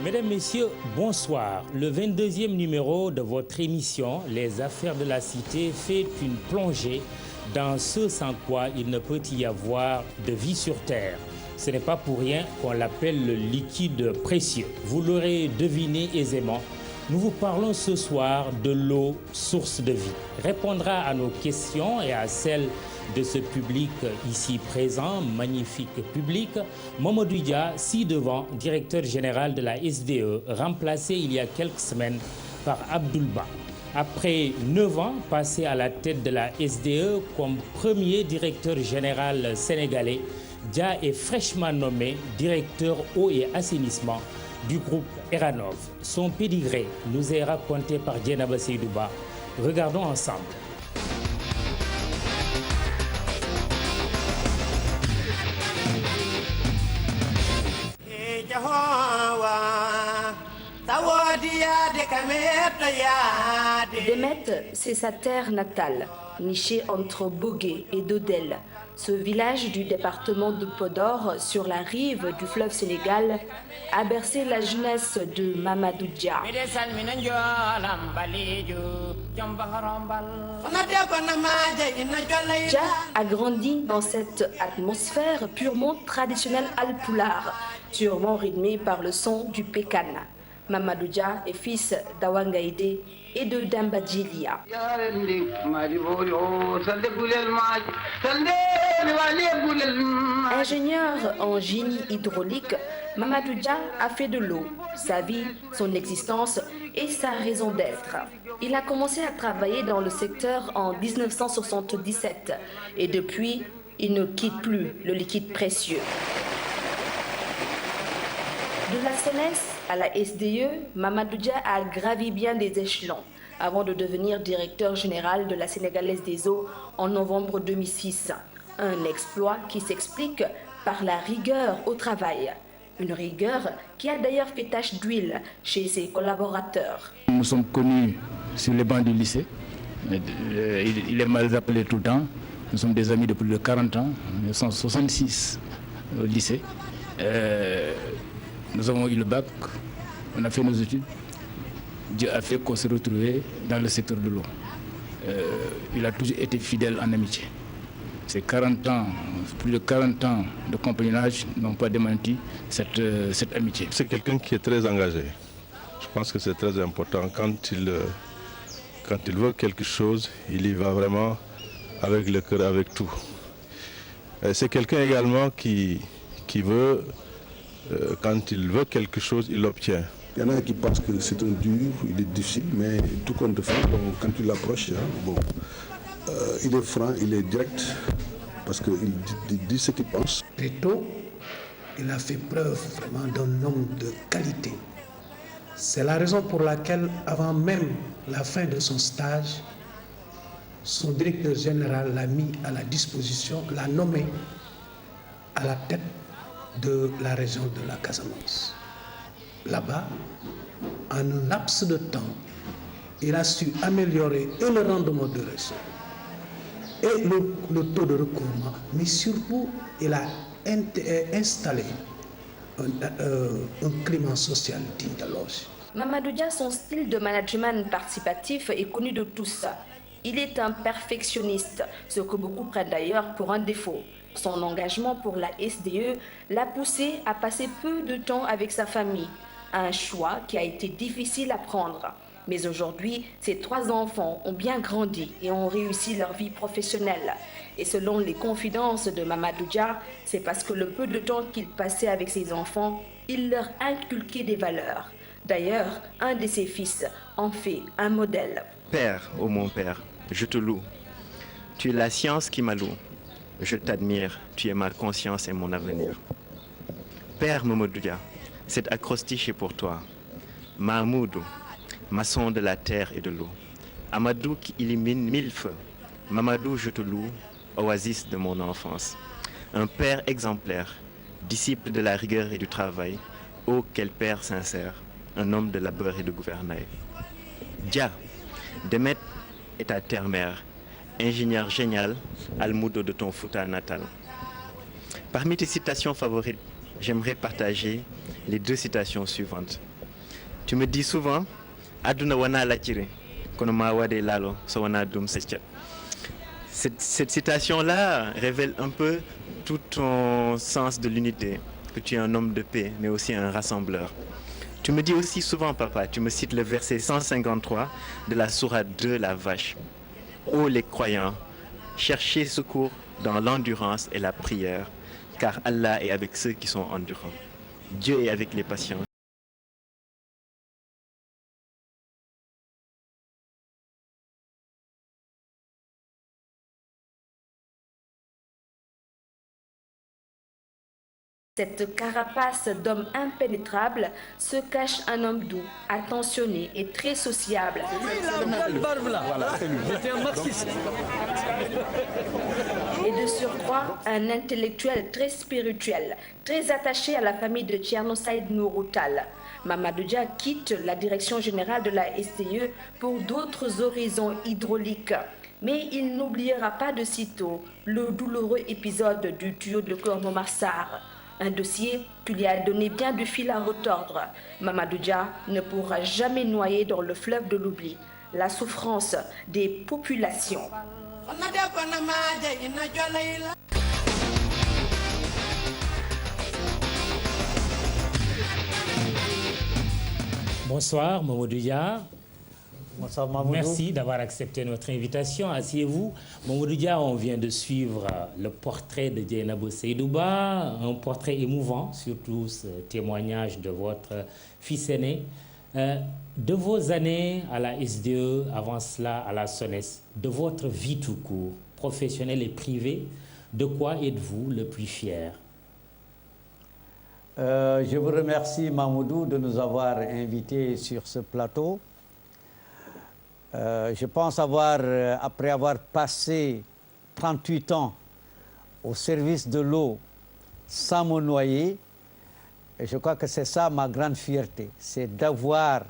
Mesdames, Messieurs, bonsoir. Le 22e numéro de votre émission Les Affaires de la Cité fait une plongée dans ce sans quoi il ne peut y avoir de vie sur Terre. Ce n'est pas pour rien qu'on l'appelle le liquide précieux. Vous l'aurez deviné aisément, nous vous parlons ce soir de l'eau, source de vie. Répondra à nos questions et à celles de ce public ici présent, magnifique public, Mamadou Dia, ci-devant, directeur général de la SDE, remplacé il y a quelques semaines par Abdoulba. Après 9 ans passés à la tête de la SDE comme premier directeur général sénégalais, Dia est fraîchement nommé directeur eau et assainissement du groupe Eranov. Son pédigré nous est raconté par Dieynaba Seydouba. Regardons ensemble. Demet, c'est sa terre natale, nichée entre Bogué et Dodel. Ce village du département de Podor, sur la rive du fleuve Sénégal, a bercé la jeunesse de Mamadou Dia. Dia a grandi dans cette atmosphère purement traditionnelle alpulaar, sûrement rythmée par le son du pékan. Mamadou Dia est fils d'Awangaïdé et de Damba Djilia. Ingénieur en génie hydraulique, Mamadou Dia a fait de l'eau sa vie, son existence et sa raison d'être. Il a commencé à travailler dans le secteur en 1977 et depuis, il ne quitte plus le liquide précieux. De la CNES à la SDE, Mamadou Dia a gravi bien des échelons avant de devenir directeur général de la Sénégalaise des eaux en novembre 2006. Un exploit qui s'explique par la rigueur au travail. Une rigueur qui a d'ailleurs fait tache d'huile chez ses collaborateurs. Nous sommes connus sur les bancs du lycée. Il est mal appelé tout le temps. Nous sommes des amis depuis plus de 40 ans, 1966 au lycée. Nous avons eu le bac, on a fait nos études. Dieu a fait qu'on s'est retrouvés dans le secteur de l'eau. Il a toujours été fidèle en amitié. Ces 40 ans, plus de 40 ans de compagnonnage n'ont pas démenti cette amitié. C'est quelqu'un qui est très engagé. Je pense que c'est très important. Quand il veut quelque chose, il y va vraiment avec le cœur, avec tout. Et c'est quelqu'un également qui veut... quand il veut quelque chose, il l'obtient. Il y en a qui pensent que c'est un dur, il est difficile, mais tout compte fait, quand tu l'approches, il est franc, il est direct, parce qu'il dit ce qu'il pense. Très tôt, il a fait preuve vraiment d'un homme de qualité. C'est la raison pour laquelle, avant même la fin de son stage, son directeur général l'a mis à la disposition, l'a nommé à la tête de la région de la Casamance. Là-bas, en un laps de temps, il a su améliorer et le rendement de ressources et le taux de recouvrement, mais surtout, il a installé un climat social digne d'éloge. Mamadou Dia, son style de management participatif est connu de tous. Il est un perfectionniste, ce que beaucoup prennent d'ailleurs pour un défaut. Son engagement pour la SDE l'a poussé à passer peu de temps avec sa famille. Un choix qui a été difficile à prendre. Mais aujourd'hui, ses 3 enfants ont bien grandi et ont réussi leur vie professionnelle. Et selon les confidences de Mamadou Dia, c'est parce que le peu de temps qu'il passait avec ses enfants, il leur inculquait des valeurs. D'ailleurs, un de ses fils en fait un modèle. Père, ô mon père, je te loue. Tu es la science qui m'a loué. Je t'admire, tu es ma conscience et mon avenir. Père Mamadou Dia, cet acrostiche est pour toi. Mahmoudou, maçon de la terre et de l'eau. Amadou qui illumine 1000 feux. Mamadou, je te loue, oasis de mon enfance. Un père exemplaire, disciple de la rigueur et du travail. Oh, quel père sincère, un homme de labeur et de gouvernail. Dia, Demet est ta terre-mère, ingénieur génial, Almoudo de ton Fouta natal. Parmi tes citations favorites, j'aimerais partager les 2 citations suivantes. Tu me dis souvent, Aduna wana lachire, kono ma wade lalo, so wana dum sechat. Cette citation-là révèle un peu tout ton sens de l'unité, que tu es un homme de paix, mais aussi un rassembleur. Tu me dis aussi souvent, papa, tu me cites le verset 153 de la sourate 2, la vache. Ô les croyants, cherchez secours dans l'endurance et la prière, car Allah est avec ceux qui sont endurants. Dieu est avec les patients. Cette carapace d'homme impénétrable se cache un homme doux, attentionné et très sociable. Et de surcroît, un intellectuel très spirituel, très attaché à la famille de Thierno Saïd Nourou Tall. Mamadou Dia quitte la direction générale de la SDE pour d'autres horizons hydrauliques. Mais il n'oubliera pas de sitôt le douloureux épisode du tuyau de Keur Momar Sarr. Un dossier qui lui a donné bien du fil à retordre. Mamadou Dia ne pourra jamais noyer dans le fleuve de l'oubli la souffrance des populations. Bonsoir Mamadou Dia. Bonsoir Mamadou. Merci d'avoir accepté notre invitation. Asseyez-vous. Mamadou Dia, on vient de suivre le portrait de Dieynaba Seydouba, un portrait émouvant, surtout ce témoignage de votre fils aîné. De vos années à la SDE, avant cela à la SONES, de votre vie tout court, professionnelle et privée, de quoi êtes-vous le plus fier? Je vous remercie Mamadou de nous avoir invités sur ce plateau. Je pense après avoir passé 38 ans au service de l'eau sans me noyer, je crois que c'est ça ma grande fierté, c'est d'avoir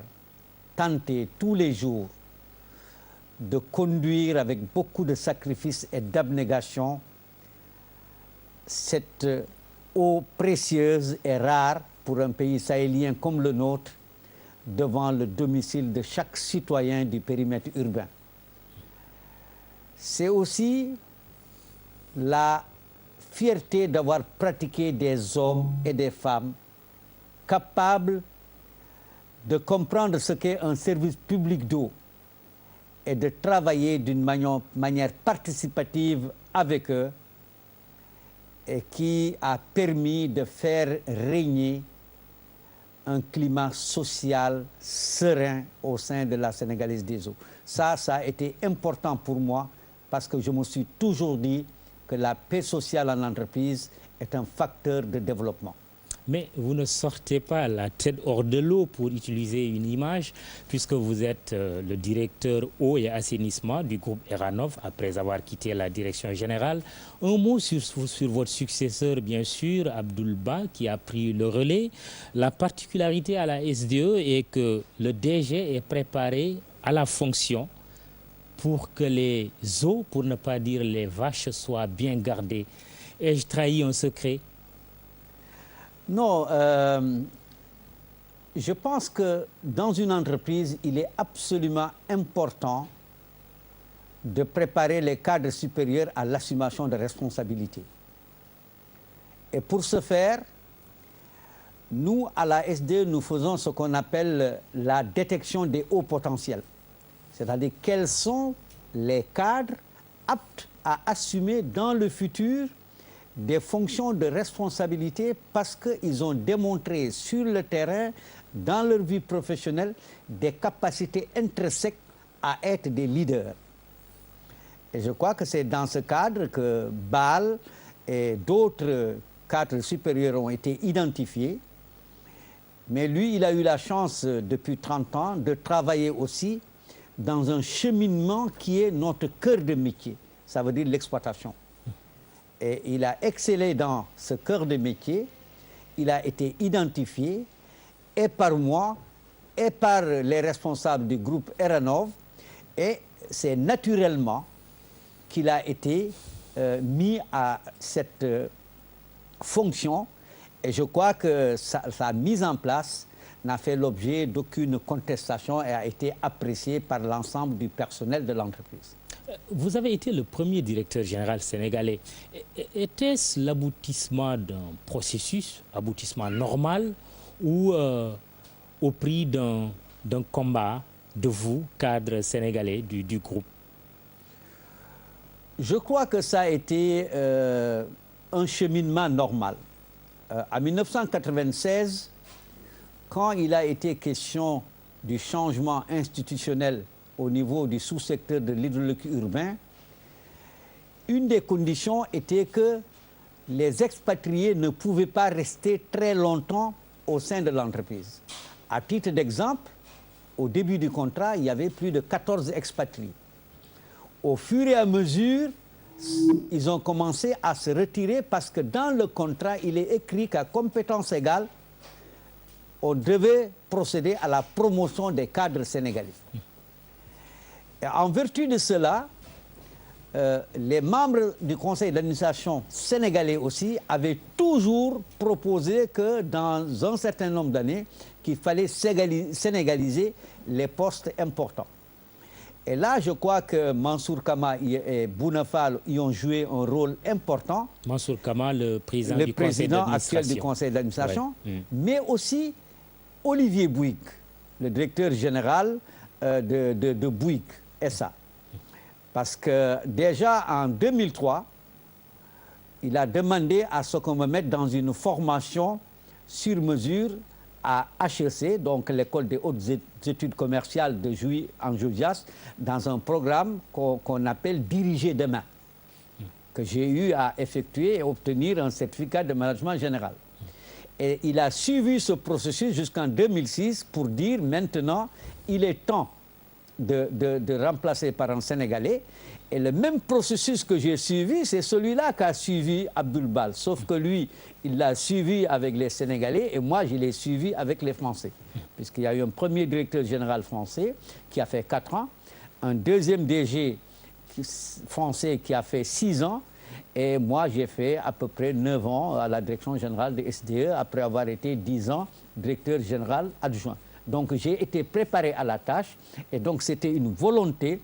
tenté tous les jours de conduire avec beaucoup de sacrifices et d'abnégation cette eau précieuse et rare pour un pays sahélien comme le nôtre, devant le domicile de chaque citoyen du périmètre urbain. C'est aussi la fierté d'avoir pratiqué des hommes et des femmes capables de comprendre ce qu'est un service public d'eau et de travailler d'une manière participative avec eux et qui a permis de faire régner un climat social serein au sein de la Sénégalaise des eaux. Ça a été important pour moi parce que je me suis toujours dit que la paix sociale en entreprise est un facteur de développement. Mais vous ne sortez pas la tête hors de l'eau, pour utiliser une image, puisque vous êtes le directeur eau et assainissement du groupe Eranov après avoir quitté la direction générale. Un mot sur votre successeur, bien sûr, Abdoul Ba, qui a pris le relais. La particularité à la SDE est que le DG est préparé à la fonction pour que les eaux, pour ne pas dire les vaches, soient bien gardées. Ai-je trahi un secret? Non, je pense que dans une entreprise, il est absolument important de préparer les cadres supérieurs à l'assumation de responsabilités. Et pour ce faire, nous, à la SDE, nous faisons ce qu'on appelle la détection des hauts potentiels. C'est-à-dire quels sont les cadres aptes à assumer dans le futur des fonctions de responsabilité parce qu'ils ont démontré sur le terrain, dans leur vie professionnelle, des capacités intrinsèques à être des leaders. Et je crois que c'est dans ce cadre que Baal et d'autres cadres supérieurs ont été identifiés. Mais lui, il a eu la chance, depuis 30 ans, de travailler aussi dans un cheminement qui est notre cœur de métier. Ça veut dire l'exploitation. Et il a excellé dans ce cœur de métier. Il a été identifié et par moi et par les responsables du groupe Eranov. Et c'est naturellement qu'il a été mis à cette fonction. Et je crois que sa mise en place n'a fait l'objet d'aucune contestation et a été apprécié par l'ensemble du personnel de l'entreprise. Vous avez été le premier directeur général sénégalais. Était-ce l'aboutissement d'un processus, aboutissement normal, ou au prix d'un combat de vous, cadre sénégalais du groupe? Je crois que ça a été un cheminement normal. En 1996, quand il a été question du changement institutionnel au niveau du sous-secteur de l'hydraulique urbain, une des conditions était que les expatriés ne pouvaient pas rester très longtemps au sein de l'entreprise. À titre d'exemple, au début du contrat, il y avait plus de 14 expatriés. Au fur et à mesure, ils ont commencé à se retirer parce que dans le contrat, il est écrit qu'à compétence égale, on devait procéder à la promotion des cadres sénégalais. Et en vertu de cela, les membres du conseil d'administration sénégalais aussi avaient toujours proposé que dans un certain nombre d'années, qu'il fallait sénégaliser les postes importants. Et là, je crois que Mansour Kama et Bouna Fall y ont joué un rôle important. Mansour Kama, le président actuel du conseil d'administration, ouais. Mais aussi Olivier Bouygues, le directeur général de Bouygues SA. Parce que déjà en 2003, il a demandé à ce qu'on me mette dans une formation sur mesure à HEC, donc l'école des hautes études commerciales de Jouy en Josias, dans un programme qu'on appelle Diriger demain, que j'ai eu à effectuer et obtenir un certificat de management général. Et il a suivi ce processus jusqu'en 2006 pour dire maintenant, il est temps de remplacer par un Sénégalais. Et le même processus que j'ai suivi, c'est celui-là qu'a suivi Abdoul Bal. Sauf que lui, il l'a suivi avec les Sénégalais et moi, je l'ai suivi avec les Français. Puisqu'il y a eu un premier directeur général français qui a fait 4 ans, un deuxième DG français qui a fait 6 ans, et moi, j'ai fait à peu près 9 ans à la direction générale de SDE, après avoir été 10 ans directeur général adjoint. Donc, j'ai été préparé à la tâche, et donc c'était une volonté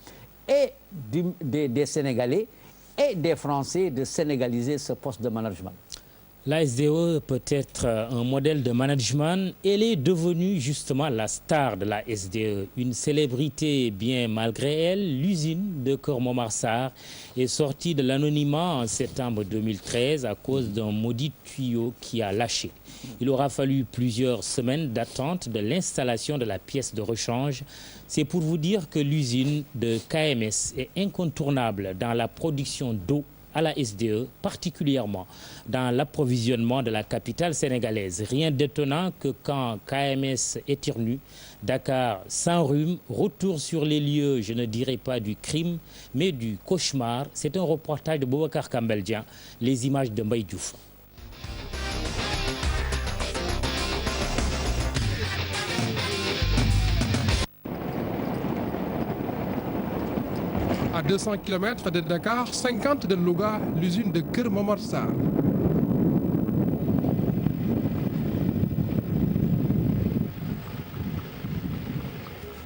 et des Sénégalais et des Français de sénégaliser ce poste de management. La SDE peut être un modèle de management. Elle est devenue justement la star de la SDE. Une célébrité bien malgré elle, l'usine de Keur Momar Sarr est sortie de l'anonymat en septembre 2013 à cause d'un maudit tuyau qui a lâché. Il aura fallu plusieurs semaines d'attente de l'installation de la pièce de rechange. C'est pour vous dire que l'usine de KMS est incontournable dans la production d'eau à la SDE, particulièrement dans l'approvisionnement de la capitale sénégalaise. Rien d'étonnant que quand KMS éternue, Dakar s'enrhume, retour sur les lieux, je ne dirais pas du crime, mais du cauchemar. C'est un reportage de Boubacar Kambeldian, les images de Mbaye Diouf. À 200 km de Dakar, 50 de Louga, l'usine de Keur Momar Sarr.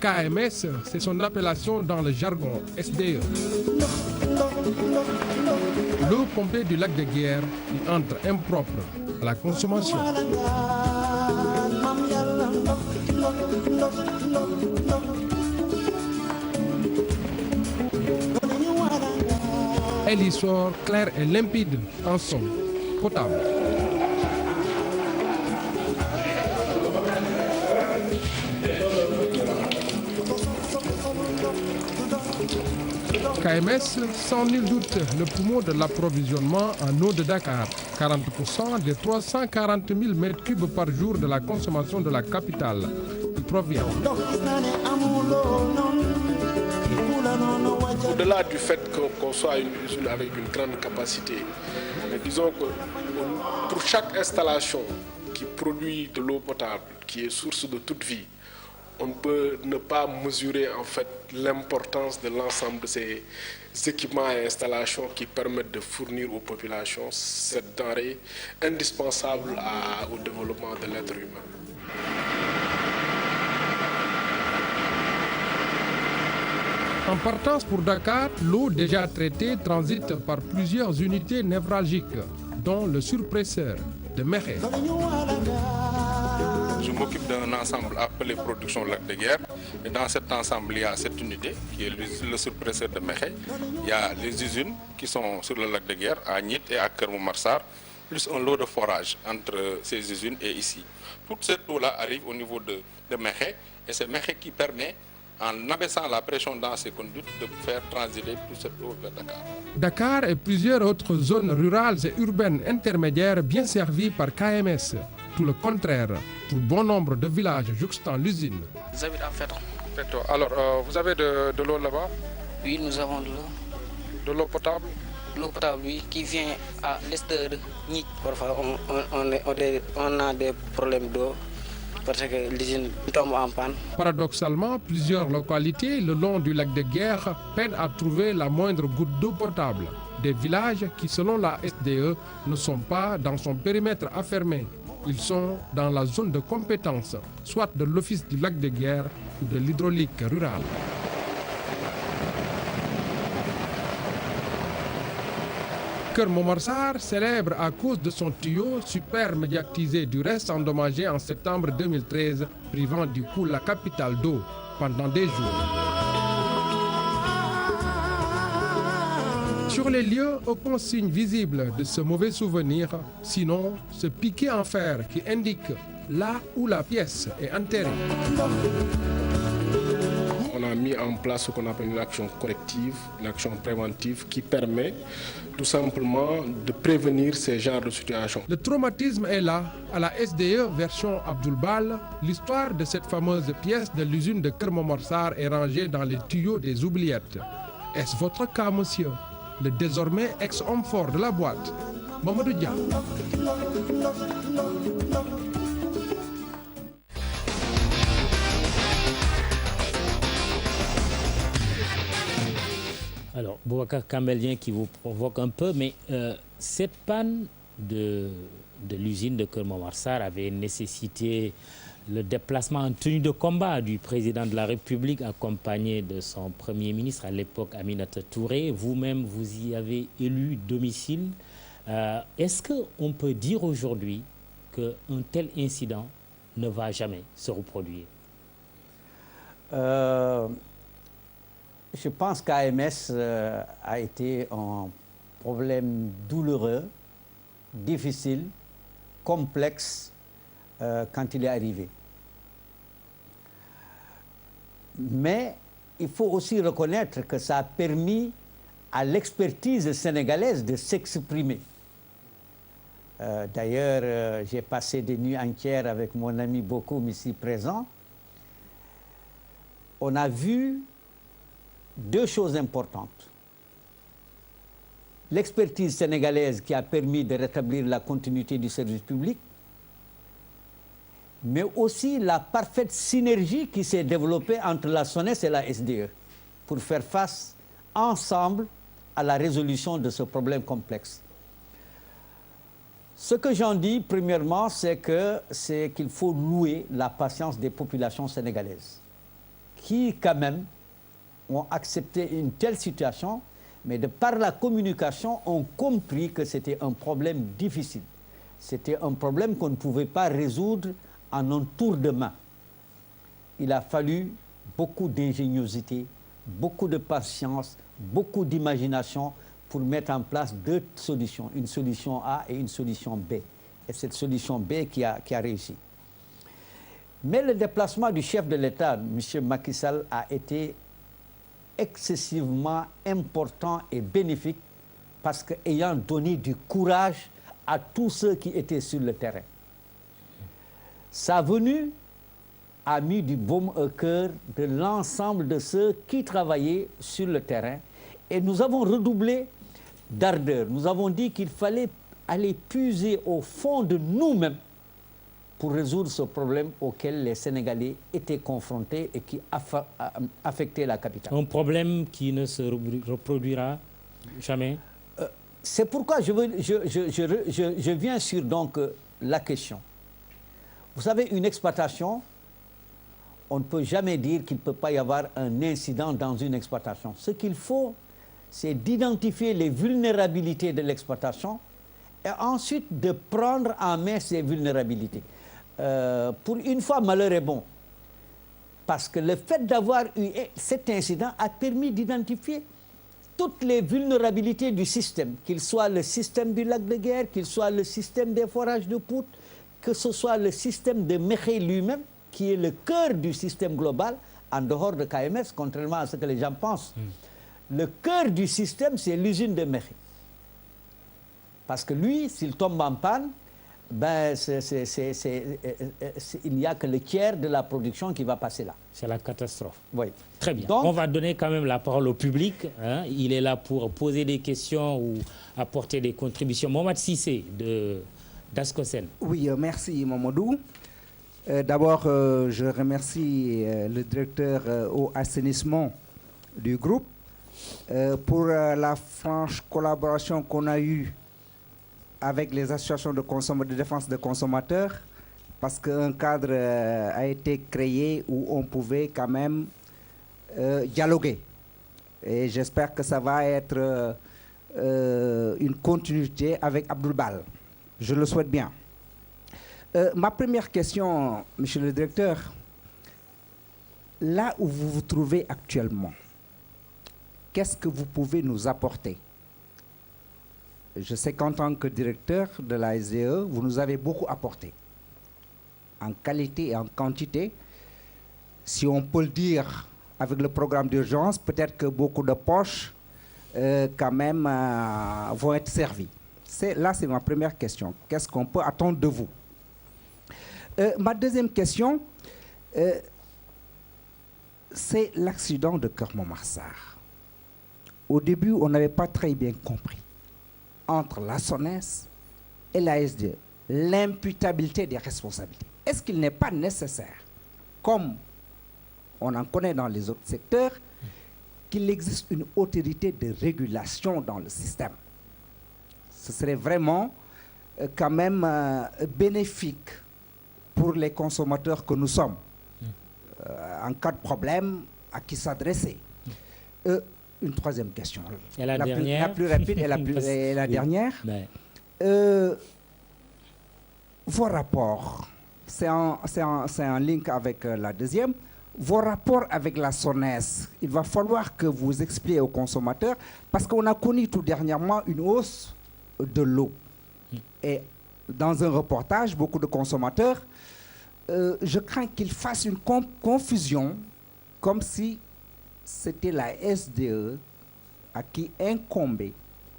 KMS, c'est son appellation dans le jargon SDE. L'eau pompée du lac de Guiers y entre impropre à la consommation. Elle y sort claire et limpide, en somme, potable. KMS, sans nul doute, le poumon de l'approvisionnement en eau de Dakar. 40% des 340 000 m3 par jour de la consommation de la capitale y provient. Au-delà du fait qu'on soit une usine avec une grande capacité, disons que pour chaque installation qui produit de l'eau potable, qui est source de toute vie, on ne peut ne pas mesurer en fait l'importance de l'ensemble de ces équipements et installations qui permettent de fournir aux populations cette denrée indispensable au développement de l'être humain. En partance pour Dakar, l'eau déjà traitée transite par plusieurs unités névralgiques, dont le surpresseur de Mekhe. Je m'occupe d'un ensemble appelé Production Lac de Guiers. Et dans cet ensemble, il y a cette unité qui est le surpresseur de Mekhe. Il y a les usines qui sont sur le lac de Guiers, à Nit et à Keur Momar, plus un lot de forage entre ces usines et ici. Toute cette eau-là arrive au niveau de Mekhe et c'est Mekhe qui permet, en abaissant la pression dans ces conduites, de faire transiter toute cette eau vers Dakar. Dakar et plusieurs autres zones rurales et urbaines intermédiaires bien servies par KMS. Tout le contraire, pour bon nombre de villages jouxtant l'usine. Vous habitez à Féton. Féton. Alors, vous avez de l'eau là-bas? Oui, nous avons de l'eau. De l'eau potable? L'eau potable, oui, qui vient à l'est de Nit. Parfois, on a des problèmes d'eau parce que l'usine tombe en panne. Paradoxalement, plusieurs localités le long du lac de Guiers peinent à trouver la moindre goutte d'eau potable. Des villages qui, selon la SDE, ne sont pas dans son périmètre affermé. Ils sont dans la zone de compétence, soit de l'Office du lac de Guiers ou de l'hydraulique rurale. Keur Momar Sarr, célèbre à cause de son tuyau super médiatisé, du reste endommagé en septembre 2013, privant du coup la capitale d'eau pendant des jours. Sur les lieux, aucun signe visible de ce mauvais souvenir, sinon ce piquet en fer qui indique là où la pièce est enterrée. On a mis en place ce qu'on appelle une action corrective, une action préventive qui permet tout simplement de prévenir ces genres de situations. Le traumatisme est là. À la SDE version Abdoul Bal, l'histoire de cette fameuse pièce de l'usine de Keur Momar Sarr est rangée dans les tuyaux des oubliettes. Est-ce votre cas, monsieur? Le désormais ex-homme fort de la boîte, Mamadou Dia. Alors, Boubacar Kambelien qui vous provoque un peu, mais cette panne de l'usine de Keur Momar Sarr avait nécessité le déplacement en tenue de combat du président de la République accompagné de son premier ministre à l'époque, Aminata Touré. Vous-même, vous y avez élu domicile. Est-ce qu'on peut dire aujourd'hui qu'un tel incident ne va jamais se reproduire? Je pense qu'AMS a été un problème douloureux, difficile, complexe quand il est arrivé. Mais il faut aussi reconnaître que ça a permis à l'expertise sénégalaise de s'exprimer. D'ailleurs, j'ai passé des nuits entières avec mon ami Bokoum ici présent. On a vu deux choses importantes. L'expertise sénégalaise qui a permis de rétablir la continuité du service public, mais aussi la parfaite synergie qui s'est développée entre la SONES et la SDE pour faire face ensemble à la résolution de ce problème complexe. Ce que j'en dis, premièrement, c'est qu'il faut louer la patience des populations sénégalaises qui, quand même, ont accepté une telle situation, mais de par la communication, ont compris que c'était un problème difficile. C'était un problème qu'on ne pouvait pas résoudre en un tour de main. Il a fallu beaucoup d'ingéniosité, beaucoup de patience, beaucoup d'imagination pour mettre en place deux solutions, une solution A et une solution B. Et cette solution B qui a réussi. Mais le déplacement du chef de l'État, M. Macky Sall, a été excessivement important et bénéfique parce qu'ayant donné du courage à tous ceux qui étaient sur le terrain. Sa venue a mis du baume au cœur de l'ensemble de ceux qui travaillaient sur le terrain et nous avons redoublé d'ardeur. Nous avons dit qu'il fallait aller puiser au fond de nous-mêmes pour résoudre ce problème auquel les Sénégalais étaient confrontés et qui affectait la capitale. Un problème qui ne se reproduira jamais? C'est pourquoi je viens sur donc la question. Vous savez, une exploitation, on ne peut jamais dire qu'il ne peut pas y avoir un incident dans une exploitation. Ce qu'il faut, c'est d'identifier les vulnérabilités de l'exploitation et ensuite de prendre en main ces vulnérabilités. Pour une fois, malheur est bon. Parce que le fait d'avoir eu cet incident a permis d'identifier toutes les vulnérabilités du système, qu'il soit le système du lac de Guiers, qu'il soit le système des forages de Pout, que ce soit le système de Mékhé lui-même, qui est le cœur du système global, en dehors de KMS, contrairement à ce que les gens pensent. Le cœur du système, c'est l'usine de Mékhé. Parce que lui, s'il tombe en panne, ben, il n'y a que le tiers de la production qui va passer là. C'est la catastrophe. Oui. Très bien. Donc, on va donner quand même la parole au public. Hein. Il est là pour poser des questions ou apporter des contributions. Mohamed Sissé d'Ascosen. Oui, merci Mamadou. D'abord, je remercie le directeur au assainissement du groupe pour la franche collaboration qu'on a eue avec les associations de défense des consommateurs, parce qu'un cadre a été créé où on pouvait quand même dialoguer. Et j'espère que ça va être une continuité avec Abdoul Bal. Je le souhaite bien. Ma première question, monsieur le directeur, là où vous vous trouvez actuellement, qu'est-ce que vous pouvez nous apporter? Je sais qu'en tant que directeur de la SDE, vous nous avez beaucoup apporté, en qualité et en quantité. Si on peut le dire, avec le programme d'urgence, peut-être que beaucoup de poches, quand même, vont être servies. Là, c'est ma première question. Qu'est-ce qu'on peut attendre de vous? Ma deuxième question, c'est l'accident de Keur Momar-Sarr. Au début, on n'avait pas très bien compris entre la SONES et la SDE l'imputabilité des responsabilités. Est-ce qu'il n'est pas nécessaire, comme on en connaît dans les autres secteurs, qu'il existe une autorité de régulation dans le système? Ce serait vraiment quand même bénéfique pour les consommateurs que nous sommes. En cas de problème, à qui s'adresser? Une troisième question. Et la dernière. La plus rapide et la dernière. Vos rapports, c'est en link avec la deuxième. Vos rapports avec la SONES, il va falloir que vous expliquiez aux consommateurs, parce qu'on a connu tout dernièrement une hausse de l'eau. Et dans un reportage, beaucoup de consommateurs, je crains qu'ils fassent une confusion, comme si c'était la SDE à qui incombait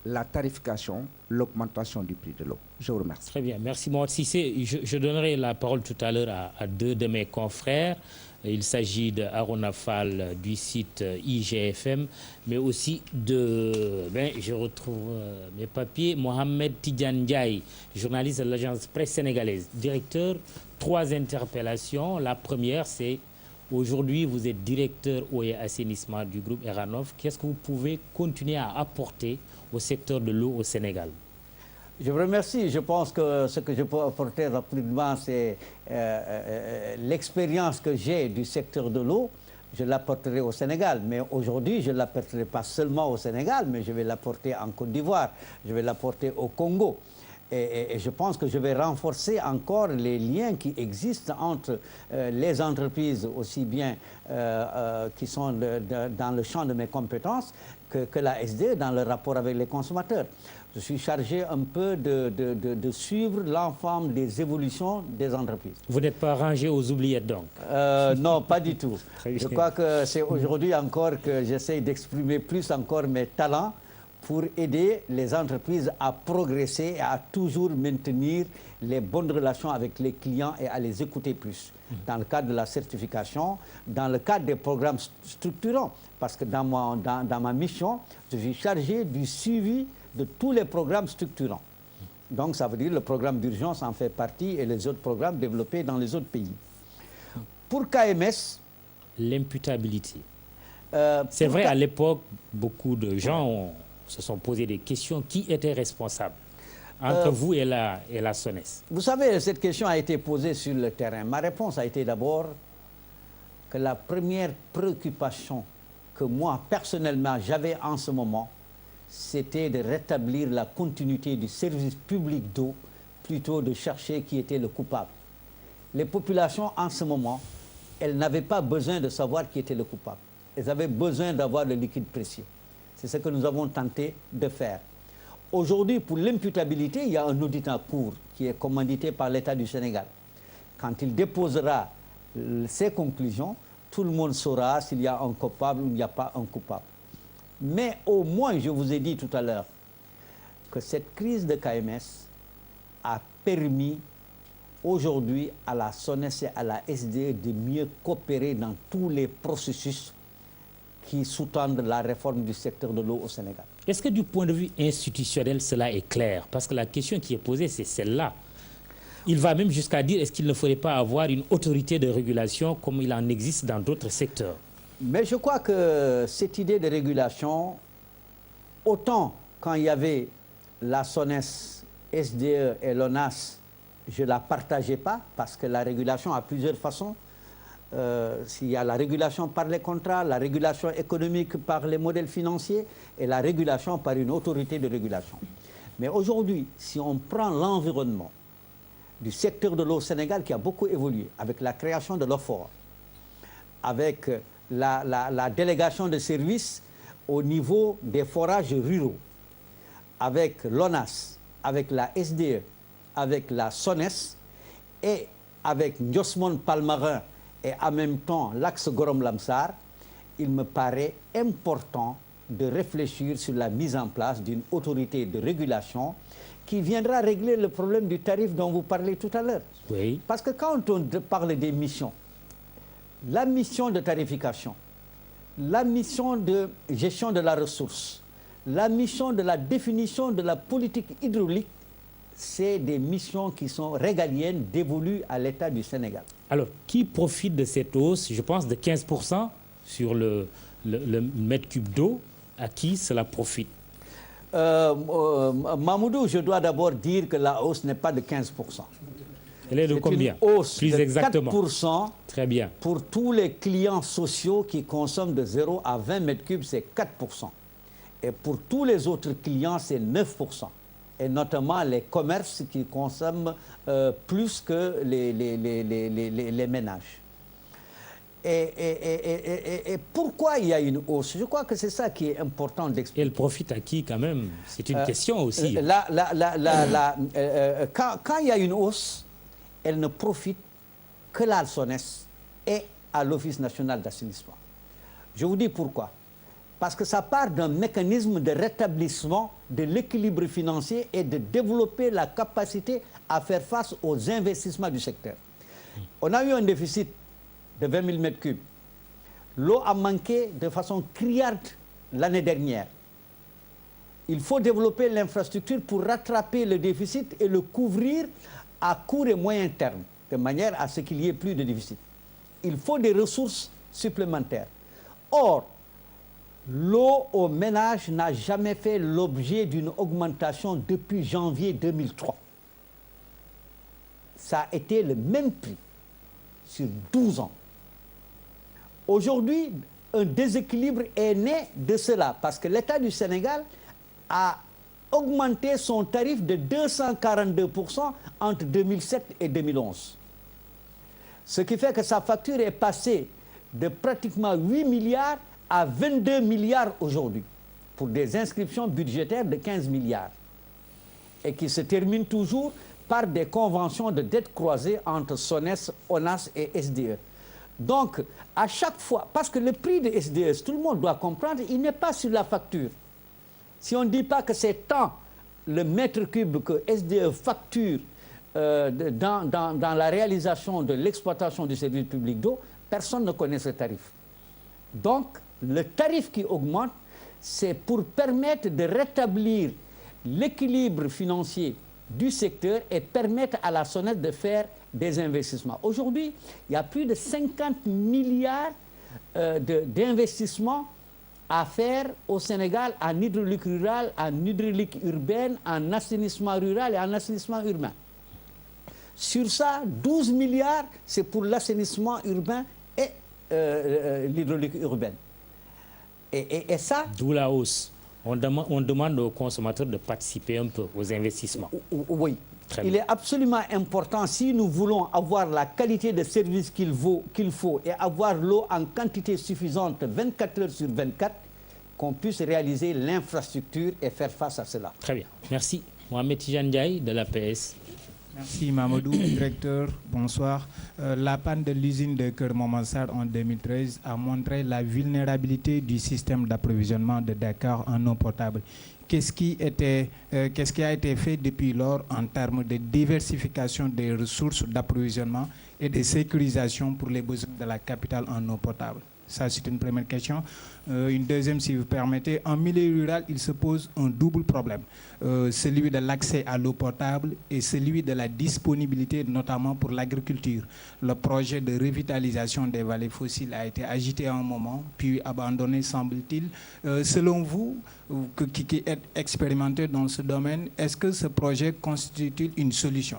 la tarification, l'augmentation du prix de l'eau. Je vous remercie. Très bien, merci Mohamed Sissé. Je donnerai la parole tout à l'heure à deux de mes confrères. Il s'agit d'Arona Fall du site IGFM, mais aussi je retrouve mes papiers, Mohamed Tidjane Ndiaye, journaliste de l'agence Presse sénégalaise. Directeur, 3 interpellations. La première, c'est aujourd'hui, vous êtes directeur eau et assainissement du groupe Eranov. Qu'est-ce que vous pouvez continuer à apporter au secteur de l'eau au Sénégal? Je vous remercie. Je pense que ce que je peux apporter rapidement, c'est l'expérience que j'ai du secteur de l'eau. Je l'apporterai au Sénégal. Mais aujourd'hui, je ne l'apporterai pas seulement au Sénégal, mais je vais l'apporter en Côte d'Ivoire. Je vais l'apporter au Congo. Et je pense que je vais renforcer encore les liens qui existent entre les entreprises, aussi bien qui sont dans le champ de mes compétences, que la SDE dans le rapport avec les consommateurs. Je suis chargé un peu de suivre l'ensemble des évolutions des entreprises. Vous n'êtes pas rangé aux oubliettes donc? Non, pas du tout. Je crois que c'est aujourd'hui encore que j'essaie d'exprimer plus encore mes talents pour aider les entreprises à progresser et à toujours maintenir les bonnes relations avec les clients et à les écouter plus. Dans le cadre de la certification, dans le cadre des programmes structurants, parce que dans ma mission, je suis chargé du suivi de tous les programmes structurants. Donc ça veut dire le programme d'urgence en fait partie et les autres programmes développés dans les autres pays. Pour KMS... L'imputabilité. C'est vrai, à l'époque, beaucoup de gens se sont posé des questions. Qui était responsable entre vous et la SONES? Vous savez, cette question a été posée sur le terrain. Ma réponse a été d'abord que la première préoccupation que moi, personnellement, j'avais en ce moment, c'était de rétablir la continuité du service public d'eau, plutôt de chercher qui était le coupable. Les populations, en ce moment, elles n'avaient pas besoin de savoir qui était le coupable. Elles avaient besoin d'avoir le liquide précieux. C'est ce que nous avons tenté de faire. Aujourd'hui, pour l'imputabilité, il y a un audit en cours qui est commandité par l'État du Sénégal. Quand il déposera ses conclusions, tout le monde saura s'il y a un coupable ou il n'y a pas un coupable. Mais au moins, je vous ai dit tout à l'heure que cette crise de KMS a permis aujourd'hui à la SONES et à la SDE de mieux coopérer dans tous les processus qui sous-tendent la réforme du secteur de l'eau au Sénégal. Est-ce que du point de vue institutionnel, cela est clair? Parce que la question qui est posée, c'est celle-là. Il va même jusqu'à dire, est-ce qu'il ne faudrait pas avoir une autorité de régulation comme il en existe dans d'autres secteurs? Mais je crois que cette idée de régulation, autant quand il y avait la SONES, SDE et l'ONAS, je ne la partageais pas, parce que la régulation a plusieurs façons. S'il y a la régulation par les contrats, la régulation économique par les modèles financiers et la régulation par une autorité de régulation. Mais aujourd'hui, si on prend l'environnement du secteur de l'eau au Sénégal qui a beaucoup évolué, avec la création de l'OFOR, avec la délégation de services au niveau des forages ruraux, avec l'ONAS, avec la SDE, avec la SONES et avec Ndiosmone Palmarin et en même temps l'axe Gorom-Lamsar, il me paraît important de réfléchir sur la mise en place d'une autorité de régulation qui viendra régler le problème du tarif dont vous parlez tout à l'heure. Oui. Parce que quand on parle des missions, la mission de tarification, la mission de gestion de la ressource, la mission de la définition de la politique hydraulique, c'est des missions qui sont régaliennes dévolues à l'État du Sénégal. Alors, qui profite de cette hausse, je pense, de 15% sur le mètre cube d'eau? À qui cela profite? Mamoudou, je dois d'abord dire que la hausse n'est pas de 15%. Elle est de combien? Une hausse plus de exactement. 4%. Très bien. Pour tous les clients sociaux qui consomment de 0 à 20 mètres cubes, c'est 4%. Et pour tous les autres clients, c'est 9%. Et notamment les commerces qui consomment plus que les ménages. Et pourquoi il y a une hausse? Je crois que c'est ça qui est important d'expliquer. Elle profite à qui quand même? C'est une question aussi. Quand il y a une hausse, elle ne profite que à la SONES et à l'Office national d'assainissement. Je vous dis pourquoi. Parce que ça part d'un mécanisme de rétablissement de l'équilibre financier et de développer la capacité à faire face aux investissements du secteur. On a eu un déficit de 20 000 mètres cubes. L'eau a manqué de façon criarde l'année dernière. Il faut développer l'infrastructure pour rattraper le déficit et le couvrir à court et moyen terme, de manière à ce qu'il y ait plus de déficit. Il faut des ressources supplémentaires. Or, l'eau au ménage n'a jamais fait l'objet d'une augmentation depuis janvier 2003. Ça a été le même prix sur 12 ans. Aujourd'hui, un déséquilibre est né de cela parce que l'État du Sénégal a augmenté son tarif de 242% entre 2007 et 2011. Ce qui fait que sa facture est passée de pratiquement 8 milliards à 22 milliards aujourd'hui, pour des inscriptions budgétaires de 15 milliards, et qui se terminent toujours par des conventions de dette croisée entre SONES, ONAS et SDE. Donc, à chaque fois, parce que le prix de SDE, tout le monde doit comprendre, il n'est pas sur la facture. Si on ne dit pas que c'est tant le mètre cube que SDE facture dans la réalisation de l'exploitation du service public d'eau, personne ne connaît ce tarif. Donc, le tarif qui augmente, c'est pour permettre de rétablir l'équilibre financier du secteur et permettre à la SONES de faire des investissements. Aujourd'hui, il y a plus de 50 milliards d'investissements à faire au Sénégal en hydraulique rurale, en hydraulique urbaine, en assainissement rural et en assainissement urbain. Sur ça, 12 milliards, c'est pour l'assainissement urbain et l'hydraulique urbaine. Et ça... D'où la hausse. On demande aux consommateurs de participer un peu aux investissements. Oui. Il est absolument important, si nous voulons avoir la qualité de service qu'il faut et avoir l'eau en quantité suffisante 24 heures sur 24, qu'on puisse réaliser l'infrastructure et faire face à cela. Très bien. Merci. Mohamed Tidjane Ndiaye de l'APS. Merci Mamadou, directeur, bonsoir. La panne de l'usine de Keur Momar en 2013 a montré la vulnérabilité du système d'approvisionnement de Dakar en eau potable. Qu'est-ce qui a été fait depuis lors en termes de diversification des ressources d'approvisionnement et de sécurisation pour les besoins de la capitale en eau potable? Ça, c'est une première question. Une deuxième, si vous permettez. En milieu rural, il se pose un double problème. Celui de l'accès à l'eau potable et celui de la disponibilité, notamment pour l'agriculture. Le projet de revitalisation des vallées fossiles a été agité à un moment, puis abandonné, semble-t-il. Selon vous, qui êtes expérimenté dans ce domaine, est-ce que ce projet constitue une solution?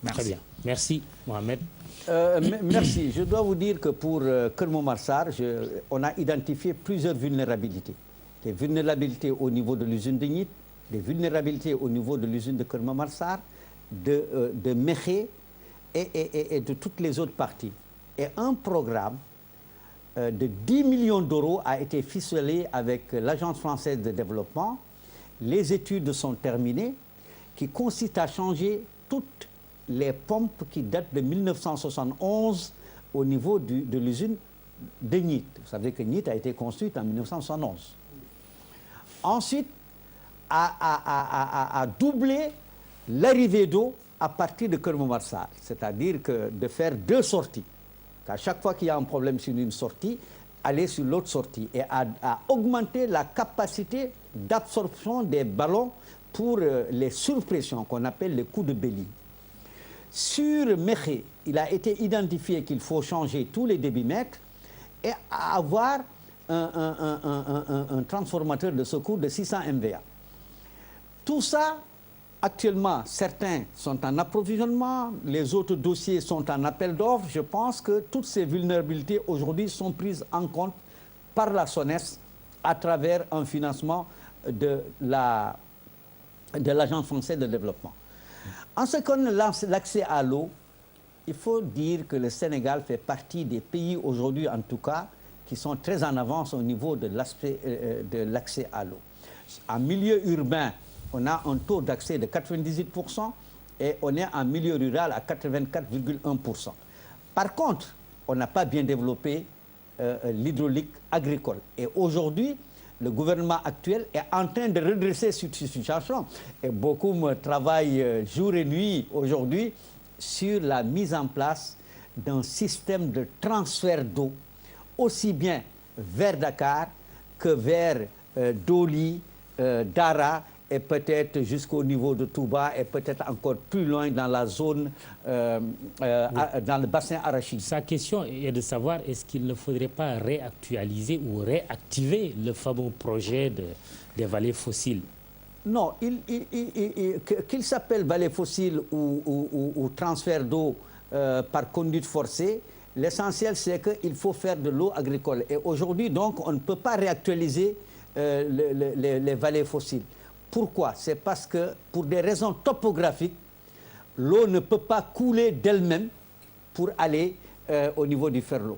Merci. Très bien. Merci, Mohamed. Merci. Je dois vous dire que pour Keur Momar Sarr, on a identifié plusieurs vulnérabilités. Des vulnérabilités au niveau de l'usine de Nit, des vulnérabilités au niveau de l'usine de Keur Momar Sarr, de Mékhé et de toutes les autres parties. Et un programme de 10 millions d'euros a été ficelé avec l'Agence française de développement. Les études sont terminées, qui consiste à changer toutes les pompes qui datent de 1971 au niveau de l'usine de Nit. Vous savez que Nit a été construite en 1971. Ensuite, à doubler l'arrivée d'eau à partir de Keur Momar Sarr, c'est-à-dire que de faire 2 sorties. À chaque fois qu'il y a un problème sur une sortie, aller sur l'autre sortie et à augmenter la capacité d'absorption des ballons pour les surpressions qu'on appelle les coups de Belly. Sur Mékhé, il a été identifié qu'il faut changer tous les débitmètres et avoir un transformateur de secours de 600 MVA. Tout ça, actuellement, certains sont en approvisionnement, les autres dossiers sont en appel d'offres. Je pense que toutes ces vulnérabilités aujourd'hui sont prises en compte par la SONES à travers un financement de l'Agence française de développement. En ce qui concerne l'accès à l'eau, il faut dire que le Sénégal fait partie des pays aujourd'hui, en tout cas, qui sont très en avance au niveau de l'accès à l'eau. En milieu urbain, on a un taux d'accès de 98% et on est en milieu rural à 84,1%. Par contre, on n'a pas bien développé l'hydraulique agricole. Et aujourd'hui, le gouvernement actuel est en train de redresser cette situation. Et beaucoup travaillent jour et nuit aujourd'hui sur la mise en place d'un système de transfert d'eau, aussi bien vers Dakar que vers Doli, Dara, et peut-être jusqu'au niveau de Touba et peut-être encore plus loin dans la zone, dans le bassin arachide. Sa question est de savoir est-ce qu'il ne faudrait pas réactualiser ou réactiver le fameux projet des vallées fossiles? Non, qu'il s'appelle vallée fossile ou transfert d'eau par conduite forcée, l'essentiel c'est qu'il faut faire de l'eau agricole. Et aujourd'hui, donc, on ne peut pas réactualiser les vallées fossiles. Pourquoi? C'est parce que, pour des raisons topographiques, l'eau ne peut pas couler d'elle-même pour aller au niveau du Ferlo.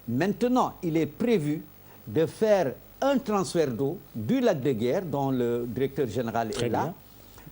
Maintenant, il est prévu de faire un transfert d'eau du lac de Guiers, dont le directeur général est là,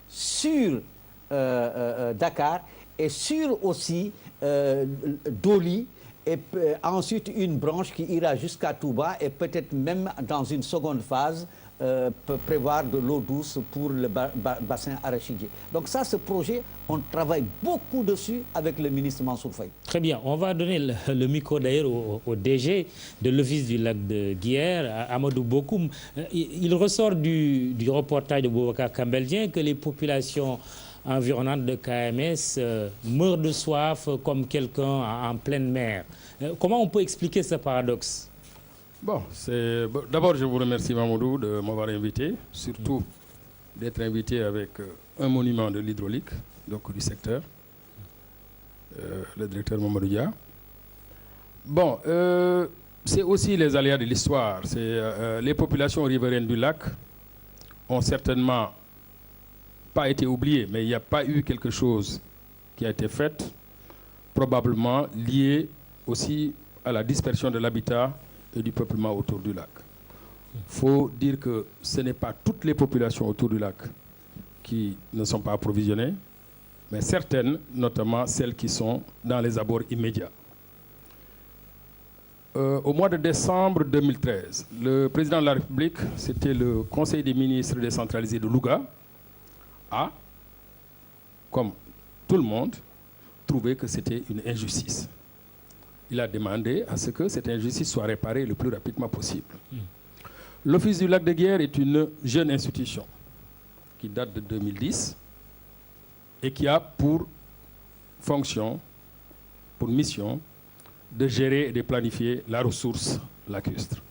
sur Dakar et sur aussi Doli, et ensuite une branche qui ira jusqu'à Touba et peut-être même dans une seconde phase peut prévoir de l'eau douce pour le bassin arachidier. Donc ça, ce projet, on travaille beaucoup dessus avec le ministre Mansour Faye. Très bien. On va donner le micro d'ailleurs au DG de l'Office du lac de Guiers, Amadou Bokoum. Il ressort du reportage de Boubacar Kambelgien que les populations environnantes de KMS meurent de soif comme quelqu'un en pleine mer. Comment on peut expliquer ce paradoxe? Bon, d'abord, je vous remercie, Mamadou, de m'avoir invité, surtout d'être invité avec un monument de l'hydraulique, donc du secteur, le directeur Mamadou Dia. Bon, c'est aussi les aléas de l'histoire. Les populations riveraines du lac ont certainement pas été oubliées, mais il n'y a pas eu quelque chose qui a été fait, probablement lié aussi à la dispersion de l'habitat et du peuplement autour du lac. Il faut dire que ce n'est pas toutes les populations autour du lac qui ne sont pas approvisionnées, mais certaines, notamment celles qui sont dans les abords immédiats. Au mois de décembre 2013, le président de la République, c'était le Conseil des ministres décentralisé de Louga, a, comme tout le monde, trouvé que c'était une injustice. Il a demandé à ce que cette injustice soit réparée le plus rapidement possible. L'Office du lac de Guiers est une jeune institution qui date de 2010 et qui a pour fonction, pour mission, de gérer et de planifier la ressource lacustre,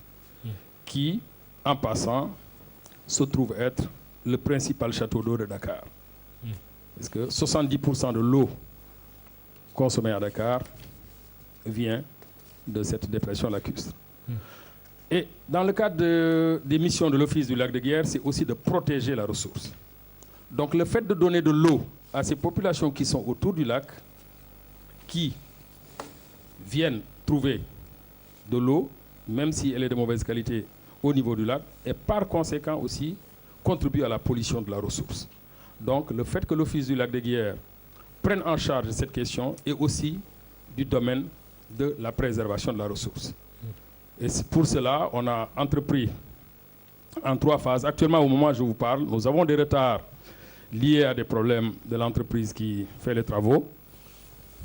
qui, en passant, se trouve être le principal château d'eau de Dakar. Parce que 70% de l'eau consommée à Dakar vient de cette dépression lacustre. Et dans le cadre des missions de l'Office du lac de Guiers, c'est aussi de protéger la ressource. Donc le fait de donner de l'eau à ces populations qui sont autour du lac, qui viennent trouver de l'eau, même si elle est de mauvaise qualité au niveau du lac, et par conséquent aussi contribue à la pollution de la ressource. Donc le fait que l'Office du lac de Guiers prenne en charge cette question est aussi du domaine de la préservation de la ressource. Et pour cela, on a entrepris en 3 phases. Actuellement, au moment où je vous parle, nous avons des retards liés à des problèmes de l'entreprise qui fait les travaux.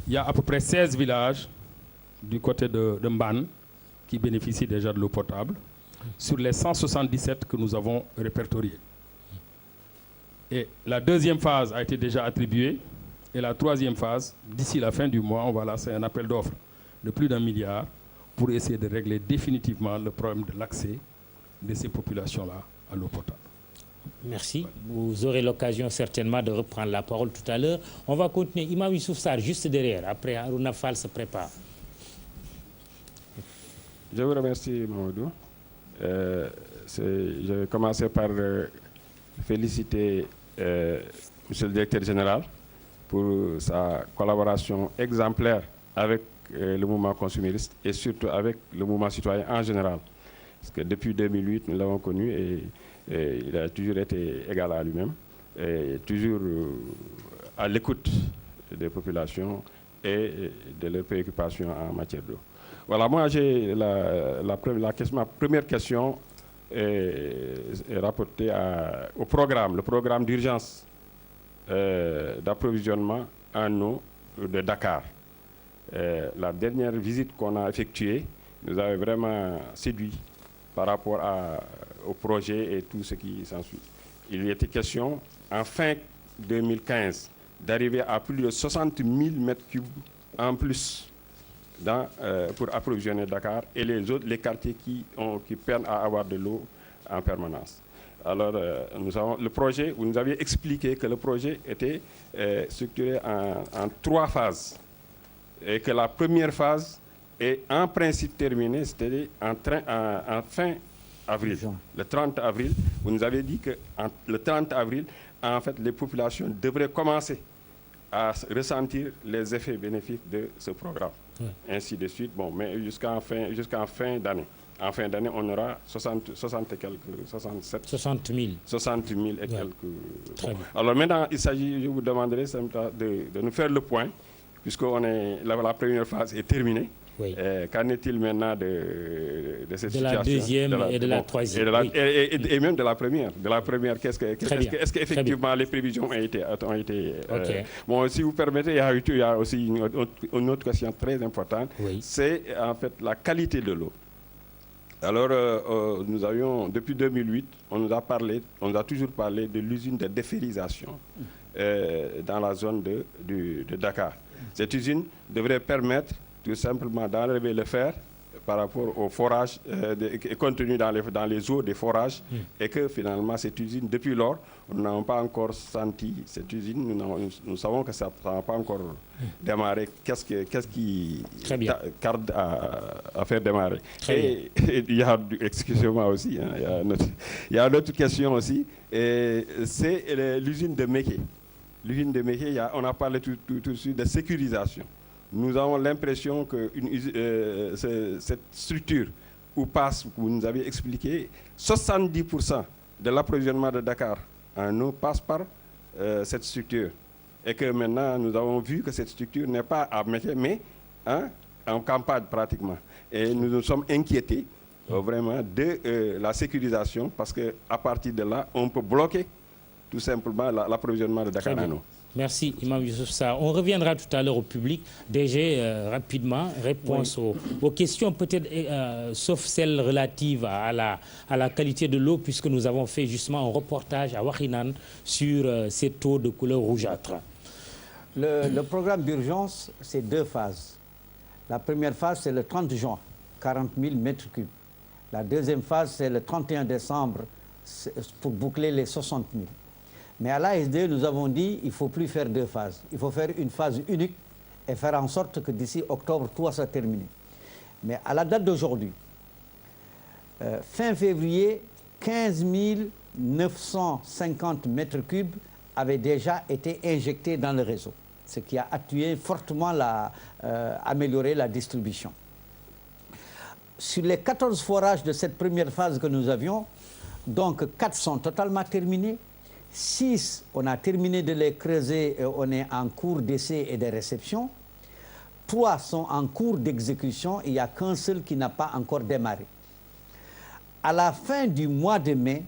Il y a à peu près 16 villages du côté de Mban qui bénéficient déjà de l'eau potable sur les 177 que nous avons répertoriés. Et la 2e phase a été déjà attribuée. Et la 3e phase, d'ici la fin du mois, on va lancer un appel d'offres de plus d'1 milliard pour essayer de régler définitivement le problème de l'accès de ces populations-là à l'eau potable. Merci. Vous aurez l'occasion certainement de reprendre la parole tout à l'heure. On va continuer. Imam Youssouf Sarr, juste derrière. Après, Harouna Fall se prépare. Je vous remercie, Mamadou. Je vais commencer par féliciter Monsieur le Directeur Général pour sa collaboration exemplaire avec le mouvement consumériste et surtout avec le mouvement citoyen en général. Parce que depuis 2008, nous l'avons connu et il a toujours été égal à lui-même, et toujours à l'écoute des populations et de leurs préoccupations en matière d'eau. Voilà, moi j'ai ma première question est rapportée au programme, le programme d'urgence d'approvisionnement en eau de Dakar. La dernière visite qu'on a effectuée nous avait vraiment séduit par rapport au projet et tout ce qui s'ensuit. Il était question, en fin 2015, d'arriver à plus de 60 000 m3 en plus pour approvisionner Dakar et les quartiers qui peinent à avoir de l'eau en permanence. Alors, le projet, vous nous aviez expliqué que le projet était structuré en 3 phases et que la première phase est en principe terminée, c'est-à-dire en fin avril. Le 30 avril, vous nous avez dit que le 30 avril, en fait, les populations devraient commencer à ressentir les effets bénéfiques de ce programme. Ainsi de suite, bon, mais jusqu'en fin d'année. En fin d'année, on aura 60 et quelques, 60 000 et quelques. Bon. Alors maintenant, il s'agit, je vous demanderai de nous faire le point, puisque la première phase est terminée. Oui. Qu'en est-il maintenant de cette situation? De la deuxième et de la troisième. Et même de la première. Est-ce qu'effectivement les prévisions ont été Bon, si vous permettez, il y a aussi une autre question très importante. Oui. C'est en fait la qualité de l'eau. Alors, depuis 2008, on nous a toujours parlé de l'usine de déferrisation dans la zone de Dakar. Cette usine devrait permettre tout simplement d'enlever le fer par rapport au forage contenu dans les eaux des forages et que finalement cette usine, depuis lors, nous n'avons pas encore senti cette usine, nous savons que ça n'a pas encore démarré. Qu'est-ce qui tarde à faire démarrer? Et il y a, excusez-moi aussi, hein, il y a une autre question aussi, c'est l'usine de Mékhé. L'usine de Mékhé, on a parlé tout de suite de sécurisation. Nous avons l'impression que cette structure où vous nous avez expliqué, 70% de l'approvisionnement de Dakar en eau passe par cette structure. Et que maintenant, nous avons vu que cette structure n'est pas à Mékhé, mais en campagne pratiquement. Et nous nous sommes inquiétés vraiment de la sécurisation parce qu'à partir de là, on peut bloquer tout simplement l'approvisionnement de Dakar en eau. Merci, Imam Youssouf Sarr. On reviendra tout à l'heure au public. DG, rapidement, réponse aux questions, peut-être sauf celles relatives à la qualité de l'eau, puisque nous avons fait justement un reportage à Wakhinane sur ces taux de couleur rougeâtre. Le programme d'urgence, c'est 2 phases. La première phase, c'est le 30 juin, 40 000 mètres cubes. La deuxième phase, c'est le 31 décembre, pour boucler les 60 000. Mais à l'ASD, nous avons dit qu'il ne faut plus faire 2 phases. Il faut faire une phase unique et faire en sorte que d'ici octobre, tout soit terminé. Mais à la date d'aujourd'hui, fin février, 15 950 mètres cubes avaient déjà été injectés dans le réseau, ce qui a fortement amélioré la distribution. Sur les 14 forages de cette première phase que nous avions, donc 4 sont totalement terminés. 6, on a terminé de les creuser, on est en cours d'essai et de réception. 3 sont en cours d'exécution, il n'y a qu'un seul qui n'a pas encore démarré. À la fin du mois de mai,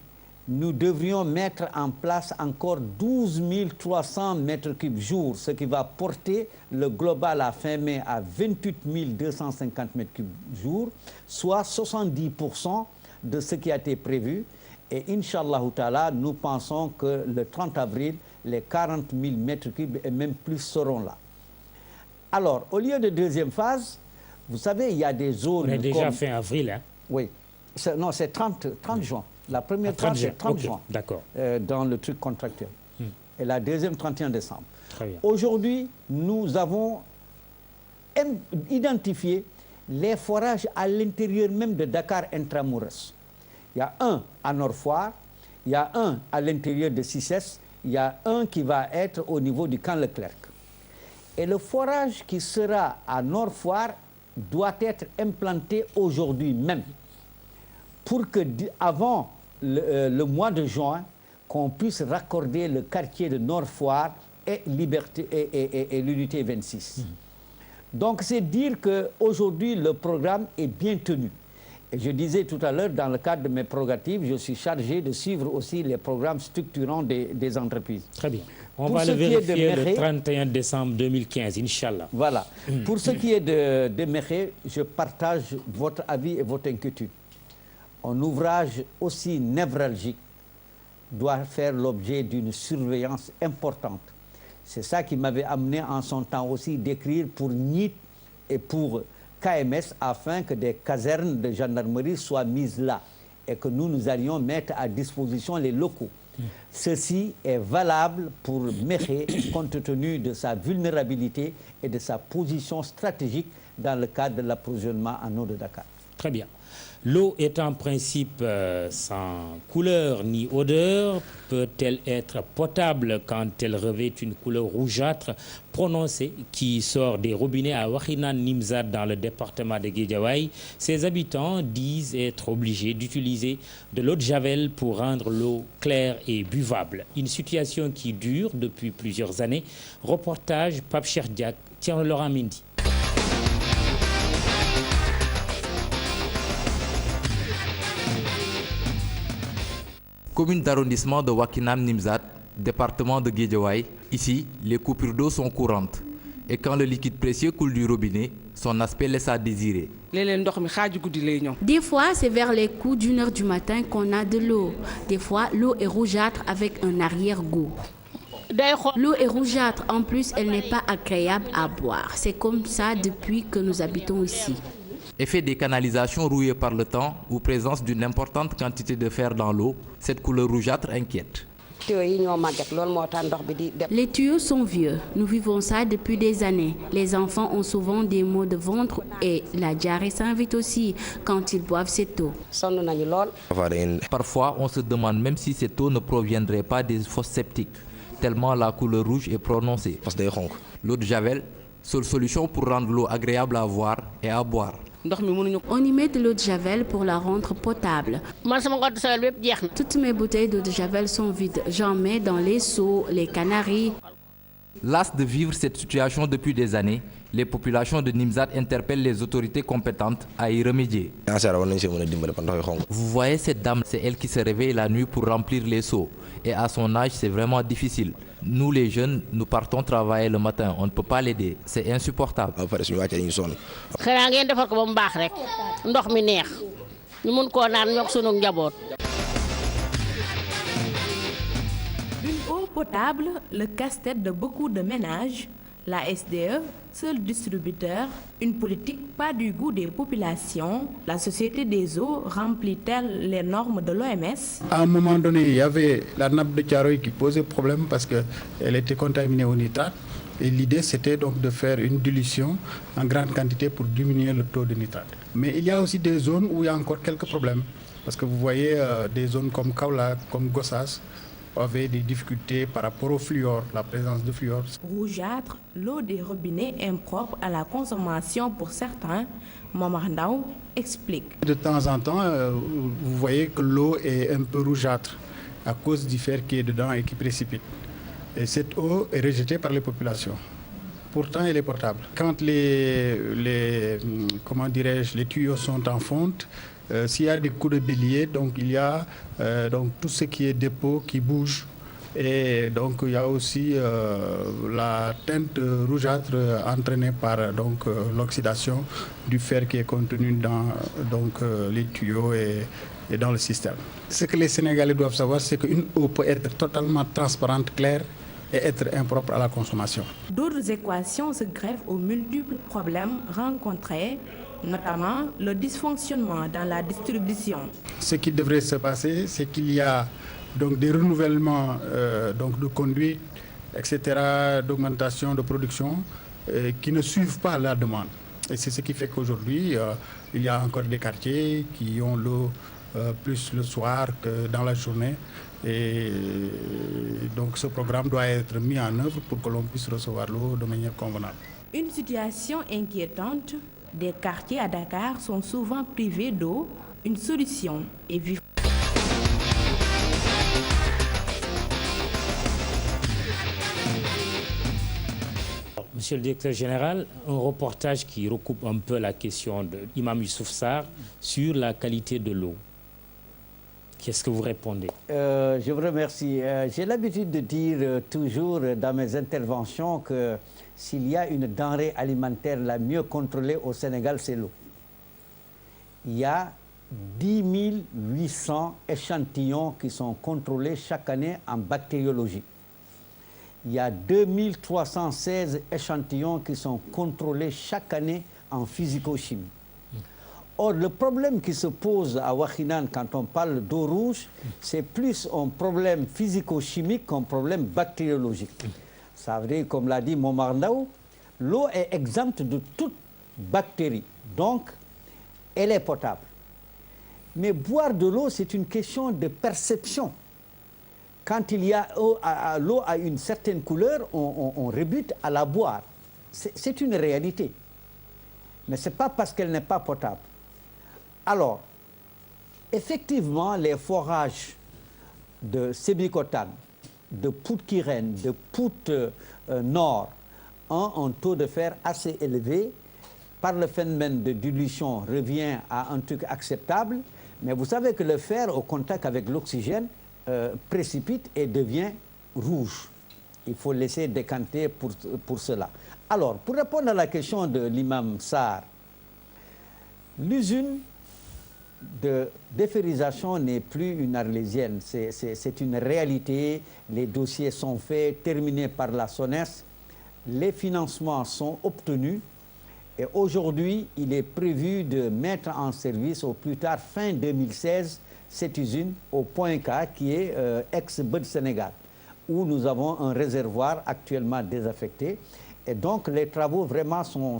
nous devrions mettre en place encore 12 300 mètres cubes jour, ce qui va porter le global à fin mai à 28 250 mètres cubes jour, soit 70% de ce qui a été prévu. Et Inch'Allah Ta'ala, nous pensons que le 30 avril, les 40 000 mètres cubes et même plus seront là. Alors, au lieu de deuxième phase, vous savez, il y a des zones... On est déjà fin avril, hein? Oui. Non, c'est 30 juin. La première phase, c'est 30 juin. D'accord. Dans le truc contractuel. Et la deuxième, 31 décembre. Très bien. Aujourd'hui, nous avons identifié les forages à l'intérieur même de Dakar Intramuros. Il y a un à Nord-Foire, il y a un à l'intérieur de Cissesse, il y a un qui va être au niveau du camp Leclerc. Et le forage qui sera à Nord-Foire doit être implanté aujourd'hui même pour que avant le mois de juin, qu'on puisse raccorder le quartier de Nord-Foire et l'unité 26. Donc c'est dire qu'aujourd'hui le programme est bien tenu. Et je disais tout à l'heure, dans le cadre de mes prérogatives, je suis chargé de suivre aussi les programmes structurants des entreprises. Très bien. On va le vérifier le 31 décembre 2015, Inch'Allah. Voilà. Pour ce qui est de Mékhé, je partage votre avis et votre inquiétude. Un ouvrage aussi névralgique doit faire l'objet d'une surveillance importante. C'est ça qui m'avait amené en son temps aussi d'écrire pour NIT et pour KMS afin que des casernes de gendarmerie soient mises là et que nous allions mettre à disposition les locaux. Ceci est valable pour Mékhé compte tenu de sa vulnérabilité et de sa position stratégique dans le cadre de l'approvisionnement en eau de Dakar. Très bien. L'eau est en principe sans couleur ni odeur. Peut-elle être potable quand elle revêt une couleur rougeâtre prononcée qui sort des robinets à Wakhinane Nimzat dans le département de Guédiawaye? Ses habitants disent être obligés d'utiliser de l'eau de javel pour rendre l'eau claire et buvable. Une situation qui dure depuis plusieurs années. Reportage Pape Cheikh Diak, Thierno Laurent Mendy. Commune d'arrondissement de Wakhinane Nimzat, département de Guédiawaye. Ici, les coupures d'eau sont courantes. Et quand le liquide précieux coule du robinet, son aspect laisse à désirer. Des fois, c'est vers les coups d'1h du matin qu'on a de l'eau. Des fois, l'eau est rougeâtre avec un arrière-goût. L'eau est rougeâtre, en plus, elle n'est pas agréable à boire. C'est comme ça depuis que nous habitons ici. Effet des canalisations rouillées par le temps ou présence d'une importante quantité de fer dans l'eau, cette couleur rougeâtre inquiète. Les tuyaux sont vieux. Nous vivons ça depuis des années. Les enfants ont souvent des maux de ventre et la diarrhée s'invite aussi quand ils boivent cette eau. Parfois, on se demande même si cette eau ne proviendrait pas des fosses septiques, tellement la couleur rouge est prononcée. L'eau de javel, seule solution pour rendre l'eau agréable à voir et à boire. On y met de l'eau de javel pour la rendre potable. Toutes mes bouteilles d'eau de javel sont vides. J'en mets dans les seaux, les canaries. Las de vivre cette situation depuis des années, les populations de Nimzat interpellent les autorités compétentes à y remédier. Vous voyez cette dame, c'est elle qui se réveille la nuit pour remplir les seaux. Et à son âge, c'est vraiment difficile. Nous les jeunes, nous partons travailler le matin, on ne peut pas l'aider. C'est insupportable. Une eau potable, le casse-tête de beaucoup de ménages. La SDE, seul distributeur, une politique pas du goût des populations. La Société des eaux remplit-elle les normes de l'OMS? À un moment donné, il y avait la nappe de Thiaroye qui posait problème parce qu'elle était contaminée au nitrate. Et l'idée, c'était donc de faire une dilution en grande quantité pour diminuer le taux de nitrate. Mais il y a aussi des zones où il y a encore quelques problèmes. Parce que vous voyez des zones comme Kaolack, comme Gossas, avaient des difficultés par rapport au fluor, la présence de fluor. Rougeâtre, l'eau des robinets impropre à la consommation pour certains, Momar Ndao explique. De temps en temps, vous voyez que l'eau est un peu rougeâtre à cause du fer qui est dedans et qui précipite. Et cette eau est rejetée par les populations. Pourtant, elle est potable. Quand les tuyaux sont en fonte, s'il y a des coups de bélier, donc il y a donc tout ce qui est dépôt qui bouge. Et donc il y a aussi la teinte rougeâtre entraînée par l'oxydation du fer qui est contenu dans les tuyaux et dans le système. Ce que les Sénégalais doivent savoir, c'est qu'une eau peut être totalement transparente, claire et être impropre à la consommation. D'autres équations se greffent aux multiples problèmes rencontrés, notamment le dysfonctionnement dans la distribution. Ce qui devrait se passer, c'est qu'il y a donc des renouvellements de conduites, etc., d'augmentation de production qui ne suivent pas la demande. Et c'est ce qui fait qu'aujourd'hui, il y a encore des quartiers qui ont l'eau plus le soir que dans la journée. Et donc ce programme doit être mis en œuvre pour que l'on puisse recevoir l'eau de manière convenable. Une situation inquiétante. Des quartiers à Dakar sont souvent privés d'eau. Une solution est vivre. Monsieur le directeur général, un reportage qui recoupe un peu la question d'Imam Youssouf Sarr sur la qualité de l'eau. Qu'est-ce que vous répondez? Je vous remercie. J'ai l'habitude de dire toujours dans mes interventions que s'il y a une denrée alimentaire la mieux contrôlée au Sénégal, c'est l'eau. Il y a 10 800 échantillons qui sont contrôlés chaque année en bactériologie. Il y a 2316 échantillons qui sont contrôlés chaque année en physico-chimie. Or, le problème qui se pose à Wakhinane quand on parle d'eau rouge, c'est plus un problème physico-chimique qu'un problème bactériologique. Ça veut dire, comme l'a dit Momar Ndao, l'eau est exempte de toute bactérie, donc elle est potable. Mais boire de l'eau, c'est une question de perception. Quand il y a l'eau a une certaine couleur, on rebute à la boire. C'est une réalité. Mais ce n'est pas parce qu'elle n'est pas potable. Alors, effectivement, les forages de Sébikotane, de Pout-Kirène, de Pout-Nord ont un taux de fer assez élevé. Par le phénomène de dilution, revient à un truc acceptable. Mais vous savez que le fer, au contact avec l'oxygène, précipite et devient rouge. Il faut laisser décanter pour cela. Alors, pour répondre à la question de l'imam Sarr, l'usine de déferrisation n'est plus une arlésienne, c'est une réalité. Les dossiers sont faits, terminés par la SONES, les financements sont obtenus Et aujourd'hui, il est prévu de mettre en service au plus tard fin 2016 cette usine au Point K qui est ex-Bud Sénégal, où nous avons un réservoir actuellement désaffecté. Et donc les travaux vraiment sont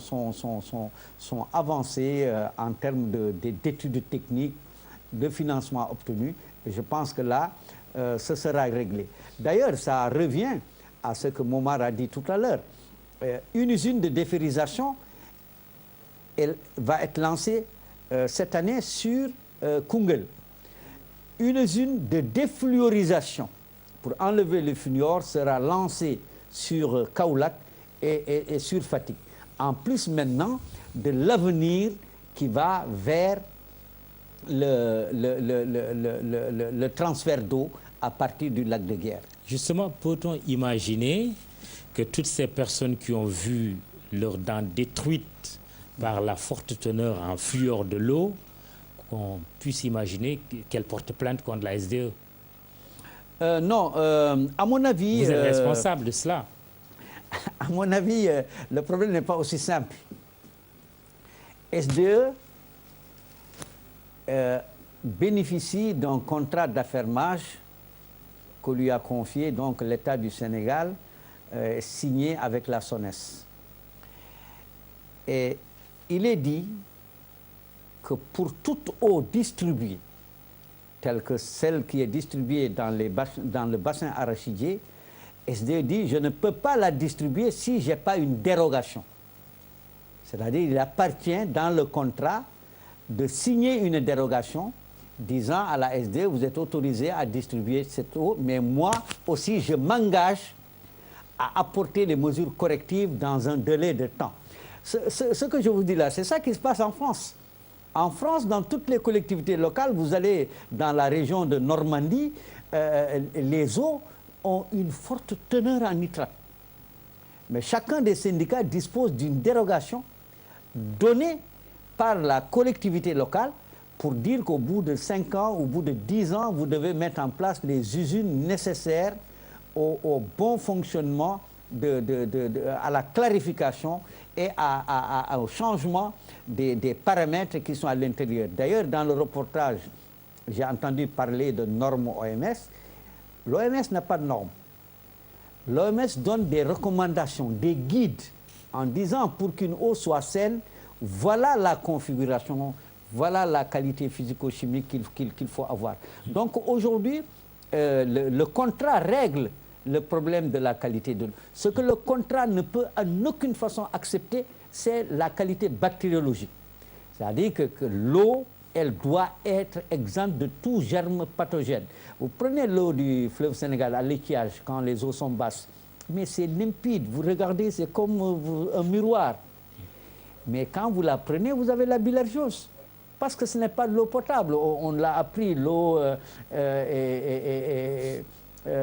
avancés en termes d'études techniques, de financement obtenu. Et je pense que là, ce sera réglé. D'ailleurs, ça revient à ce que Momar a dit tout à l'heure. Une usine de déferrisation, elle va être lancée cette année sur Koungheul. Une usine de défluorisation pour enlever le fluor sera lancée sur Kaolack et sur Fatick. En plus maintenant de l'avenir qui va vers le transfert d'eau à partir du lac de Guiers. Justement, peut-on imaginer que toutes ces personnes qui ont vu leurs dents détruites par la forte teneur en fluor de l'eau, qu'on puisse imaginer qu'elles portent plainte contre la SDE? Non, à mon avis... Vous êtes responsable de cela. À mon avis, le problème n'est pas aussi simple. SDE bénéficie d'un contrat d'affermage que lui a confié donc l'État du Sénégal, signé avec la SONES. Et il est dit que pour toute eau distribuée, telle que celle qui est distribuée dans le bassin arachidier, SDE dit, je ne peux pas la distribuer si je n'ai pas une dérogation. C'est-à-dire, il appartient dans le contrat de signer une dérogation disant à la SDE, vous êtes autorisé à distribuer cette eau, mais moi aussi, je m'engage à apporter les mesures correctives dans un délai de temps. Ce que je vous dis là, c'est ça qui se passe en France. En France, dans toutes les collectivités locales, vous allez dans la région de Normandie, les eaux ont une forte teneur en nitrate. Mais chacun des syndicats dispose d'une dérogation donnée par la collectivité locale pour dire qu'au bout de 5 ans, au bout de 10 ans, vous devez mettre en place les usines nécessaires au bon fonctionnement, à la clarification et au changement des paramètres qui sont à l'intérieur. D'ailleurs, dans le reportage, j'ai entendu parler de normes OMS. L'OMS n'a pas de normes. L'OMS donne des recommandations, des guides, en disant pour qu'une eau soit saine, voilà la configuration, voilà la qualité physico-chimique qu'il faut avoir. Donc aujourd'hui, le contrat règle le problème de la qualité de l'eau. Ce que le contrat ne peut en aucune façon accepter, c'est la qualité bactériologique. C'est-à-dire que l'eau, elle doit être exempte de tout germe pathogène. Vous prenez l'eau du fleuve Sénégal à l'étiage, quand les eaux sont basses, mais c'est limpide. Vous regardez, c'est comme un miroir. Mais quand vous la prenez, vous avez la bilharziose. Parce que ce n'est pas de l'eau potable. On l'a appris, l'eau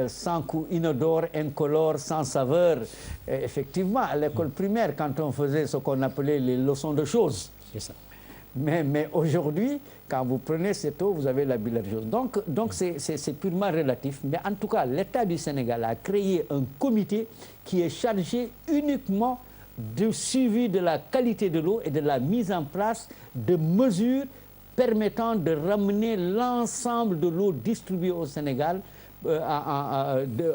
sans goût, inodore, incolore, sans saveur. Effectivement, à l'école primaire, quand on faisait ce qu'on appelait les leçons de choses. C'est ça. Mais aujourd'hui, quand vous prenez cette eau, vous avez la bilharziose. Donc c'est purement relatif. Mais en tout cas, l'État du Sénégal a créé un comité qui est chargé uniquement du suivi de la qualité de l'eau et de la mise en place de mesures permettant de ramener l'ensemble de l'eau distribuée au Sénégal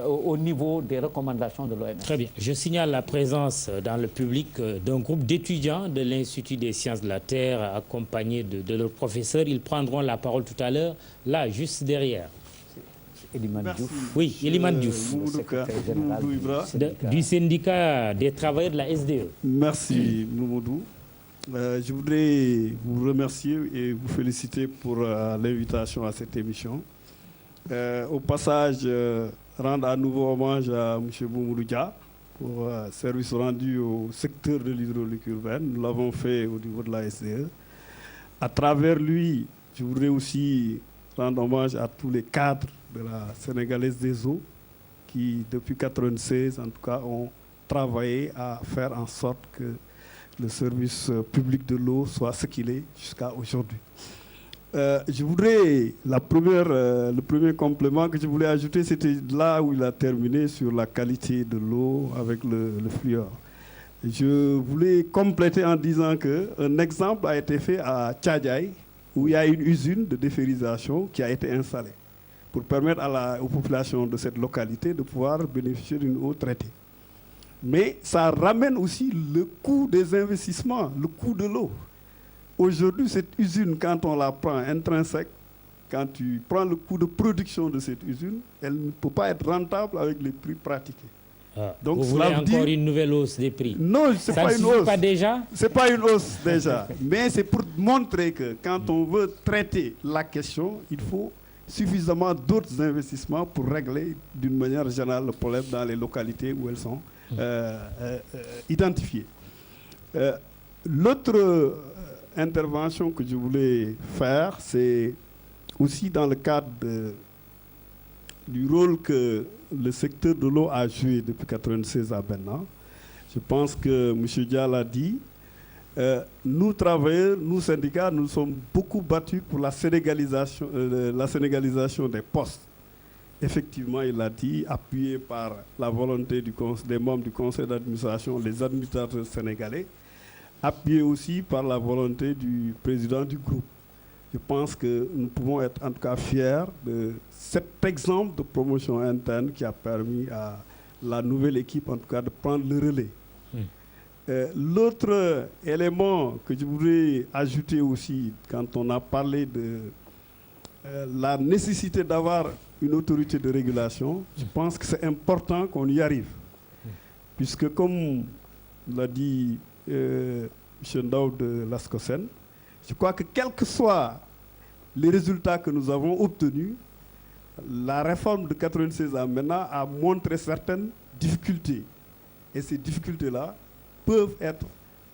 au niveau des recommandations de l'OMS. Très bien. Je signale la présence dans le public d'un groupe d'étudiants de l'Institut des sciences de la Terre accompagnés de leurs professeurs. Ils prendront la parole tout à l'heure, là, juste derrière. Eliman Diouf. Oui, Eliman Diouf. Du syndicat des travailleurs de la SDE. Merci, Moumoudou. Je voudrais vous remercier et vous féliciter pour l'invitation à cette émission. Au passage, rendre à nouveau hommage à M. Moumoudou Dia pour service rendu au secteur de l'hydraulique urbaine. Nous l'avons fait au niveau de la SDE. À travers lui, je voudrais aussi rendre hommage à tous les cadres de la Sénégalaise des eaux qui, depuis 1996, en tout cas, ont travaillé à faire en sorte que le service public de l'eau soit ce qu'il est jusqu'à aujourd'hui. Je voudrais, le premier complément que je voulais ajouter, c'était là où il a terminé sur la qualité de l'eau avec le fluor. Je voulais compléter en disant qu'un exemple a été fait à Tchadjaï, où il y a une usine de déferrisation qui a été installée pour permettre aux populations de cette localité de pouvoir bénéficier d'une eau traitée. Mais ça ramène aussi le coût des investissements, le coût de l'eau. Aujourd'hui, cette usine, quand on la prend intrinsèque, quand tu prends le coût de production de cette usine, elle ne peut pas être rentable avec les prix pratiqués. Donc, vous voulez encore une nouvelle hausse des prix? Non, ce n'est pas une hausse. Pas déjà? Ce n'est pas une hausse déjà. Mais c'est pour montrer que quand on veut traiter la question, il faut suffisamment d'autres investissements pour régler d'une manière générale le problème dans les localités où elles sont identifiées. L'autre intervention que je voulais faire, c'est aussi dans le cadre du rôle que le secteur de l'eau a joué depuis 1996 à maintenant. Je pense que M. Dial a dit, nous travailleurs, nous syndicats, nous sommes beaucoup battus pour la sénégalisation des postes. Effectivement, il a dit, appuyé par la volonté des membres du conseil d'administration, les administrateurs sénégalais, appuyé aussi par la volonté du président du groupe. Je pense que nous pouvons être en tout cas fiers de cet exemple de promotion interne qui a permis à la nouvelle équipe en tout cas de prendre le relais. L'autre élément que je voudrais ajouter aussi quand on a parlé de la nécessité d'avoir une autorité de régulation, je pense que c'est important qu'on y arrive. Puisque comme l'a dit M. Ndao de l'ASCOSEN, je crois que quels que soient les résultats que nous avons obtenus, la réforme de 1996 à maintenant a montré certaines difficultés. Et ces difficultés-là peuvent être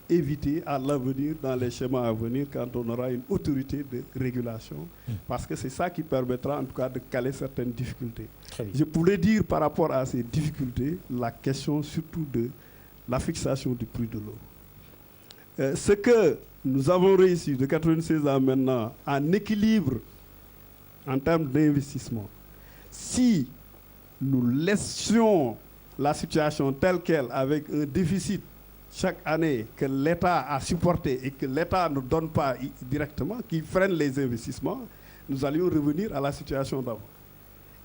évitées à l'avenir, dans les schémas à venir, quand on aura une autorité de régulation. Parce que c'est ça qui permettra en tout cas de caler certaines difficultés. Je voulais dire par rapport à ces difficultés, la question surtout de la fixation du prix de l'eau. Ce que nous avons réussi de 1996 à maintenant en équilibre en termes d'investissement, si nous laissions la situation telle qu'elle, avec un déficit chaque année que l'État a supporté et que l'État ne donne pas directement, qui freine les investissements, nous allions revenir à la situation d'avant.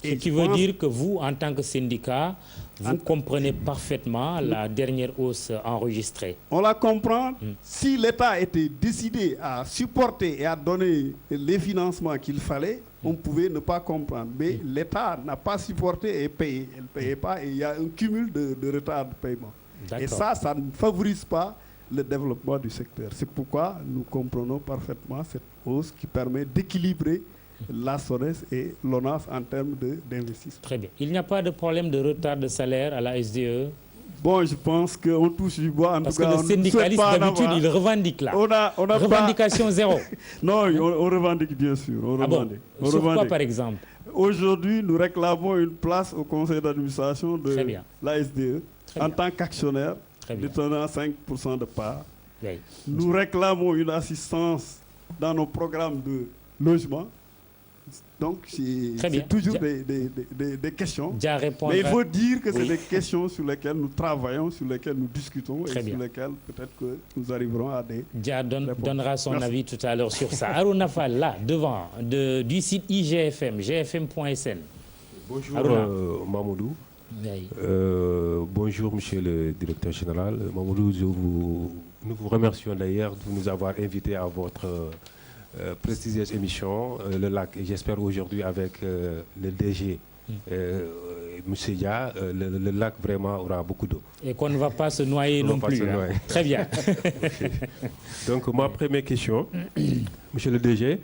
Ce qui veut dire que vous, en tant que syndicat, vous comprenez parfaitement la dernière hausse enregistrée. On la comprend. Si l'État était décidé à supporter et à donner les financements qu'il fallait, on pouvait ne pas comprendre. Mais l'État n'a pas supporté et payé. Elle ne payait pas et il y a un cumul de retard de paiement. Et ça ne favorise pas le développement du secteur. C'est pourquoi nous comprenons parfaitement cette hausse qui permet d'équilibrer la SONES et l'ONAS en termes d'investissement. Très bien. Il n'y a pas de problème de retard de salaire à la SDE? Bon, je pense qu'on touche du bois. Parce que le syndicaliste, d'habitude, il revendique là. Revendication zéro. Non, on revendique bien sûr. On revendique. Sur quoi, par exemple? Aujourd'hui, nous réclamons une place au conseil d'administration de la SDE en tant qu'actionnaire, détenant 5% de part. Nous réclamons une assistance dans nos programmes de logement. Donc, c'est toujours des questions. Mais il faut dire que c'est des questions sur lesquelles nous travaillons, sur lesquelles nous discutons et sur lesquelles peut-être que nous arriverons à des... Dia donnera son avis tout à l'heure sur ça. Aruna Fall, là, devant, du site IGFM, gfm.sn. Bonjour Mamoudou. Bonjour Monsieur le Directeur Général. Mamoudou, nous vous remercions d'ailleurs de nous avoir invités à votre... prestigieuse émission, le LAC, et j'espère aujourd'hui avec le DG, M. Dia, le LAC vraiment aura beaucoup d'eau. Et qu'on ne va pas se noyer non plus. Très bien. Donc ma première question, M. le DG,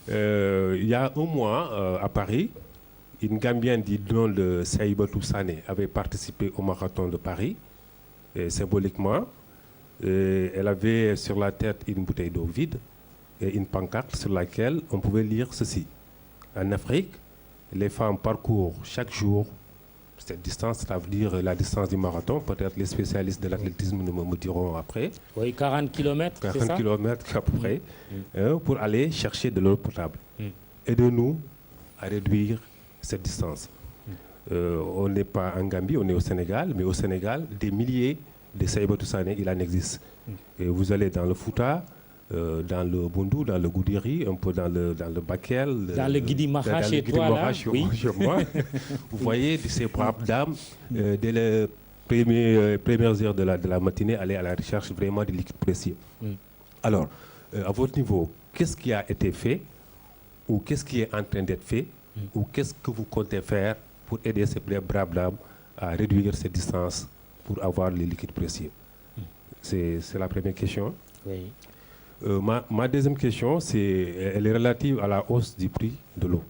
il y a un mois à Paris, une Gambienne du nom de Saïbatou Sané avait participé au marathon de Paris, et symboliquement, elle avait sur la tête une bouteille d'eau vide et une pancarte sur laquelle on pouvait lire ceci. En Afrique, les femmes parcourent chaque jour cette distance, ça veut dire la distance du marathon. Peut-être les spécialistes de l'athlétisme me diront après. Oui, 40 km, c'est ça? 40 km à peu près, pour aller chercher de l'eau potable. Aidez-nous à réduire cette distance. On n'est pas en Gambie, on est au Sénégal, mais au Sénégal, des milliers de Saïbatou Sané, il en existe. Et vous allez dans le Fouta, dans le Bundu, dans le Goudiri, un peu dans le Bakel, dans le Guidimaha chez toi, là, oui. Moi. Vous voyez ces braves dames, dès les premières heures de la matinée, aller à la recherche vraiment de liquides précieux. Alors, à votre niveau, qu'est-ce qui a été fait ou qu'est-ce qui est en train d'être fait ou qu'est-ce que vous comptez faire pour aider ces braves dames à réduire ces distances pour avoir les liquides précieux? C'est la première question. Oui. Ma deuxième question, elle est relative à la hausse du prix de l'eau.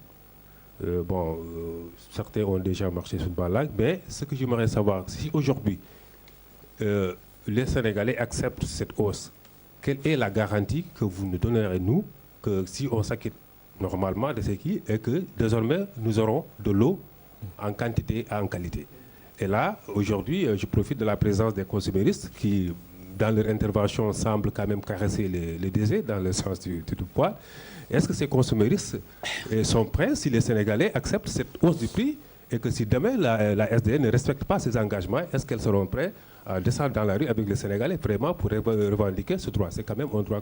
Certains ont déjà marché sur le banc, mais ce que j'aimerais savoir, si aujourd'hui les Sénégalais acceptent cette hausse, quelle est la garantie que vous nous donnerez, nous, que si on s'acquitte normalement de ce qui est que désormais nous aurons de l'eau en quantité et en qualité? Et là, aujourd'hui, je profite de la présence des consuméristes qui, dans leur intervention, semblent quand même caresser les décès dans le sens du poids. Est-ce que ces consuméristes sont prêts, si les Sénégalais acceptent cette hausse du prix, et que si demain la SDE ne respecte pas ses engagements, est-ce qu'elles seront prêtes à descendre dans la rue avec les Sénégalais vraiment pour revendiquer ce droit? C'est quand même un droit,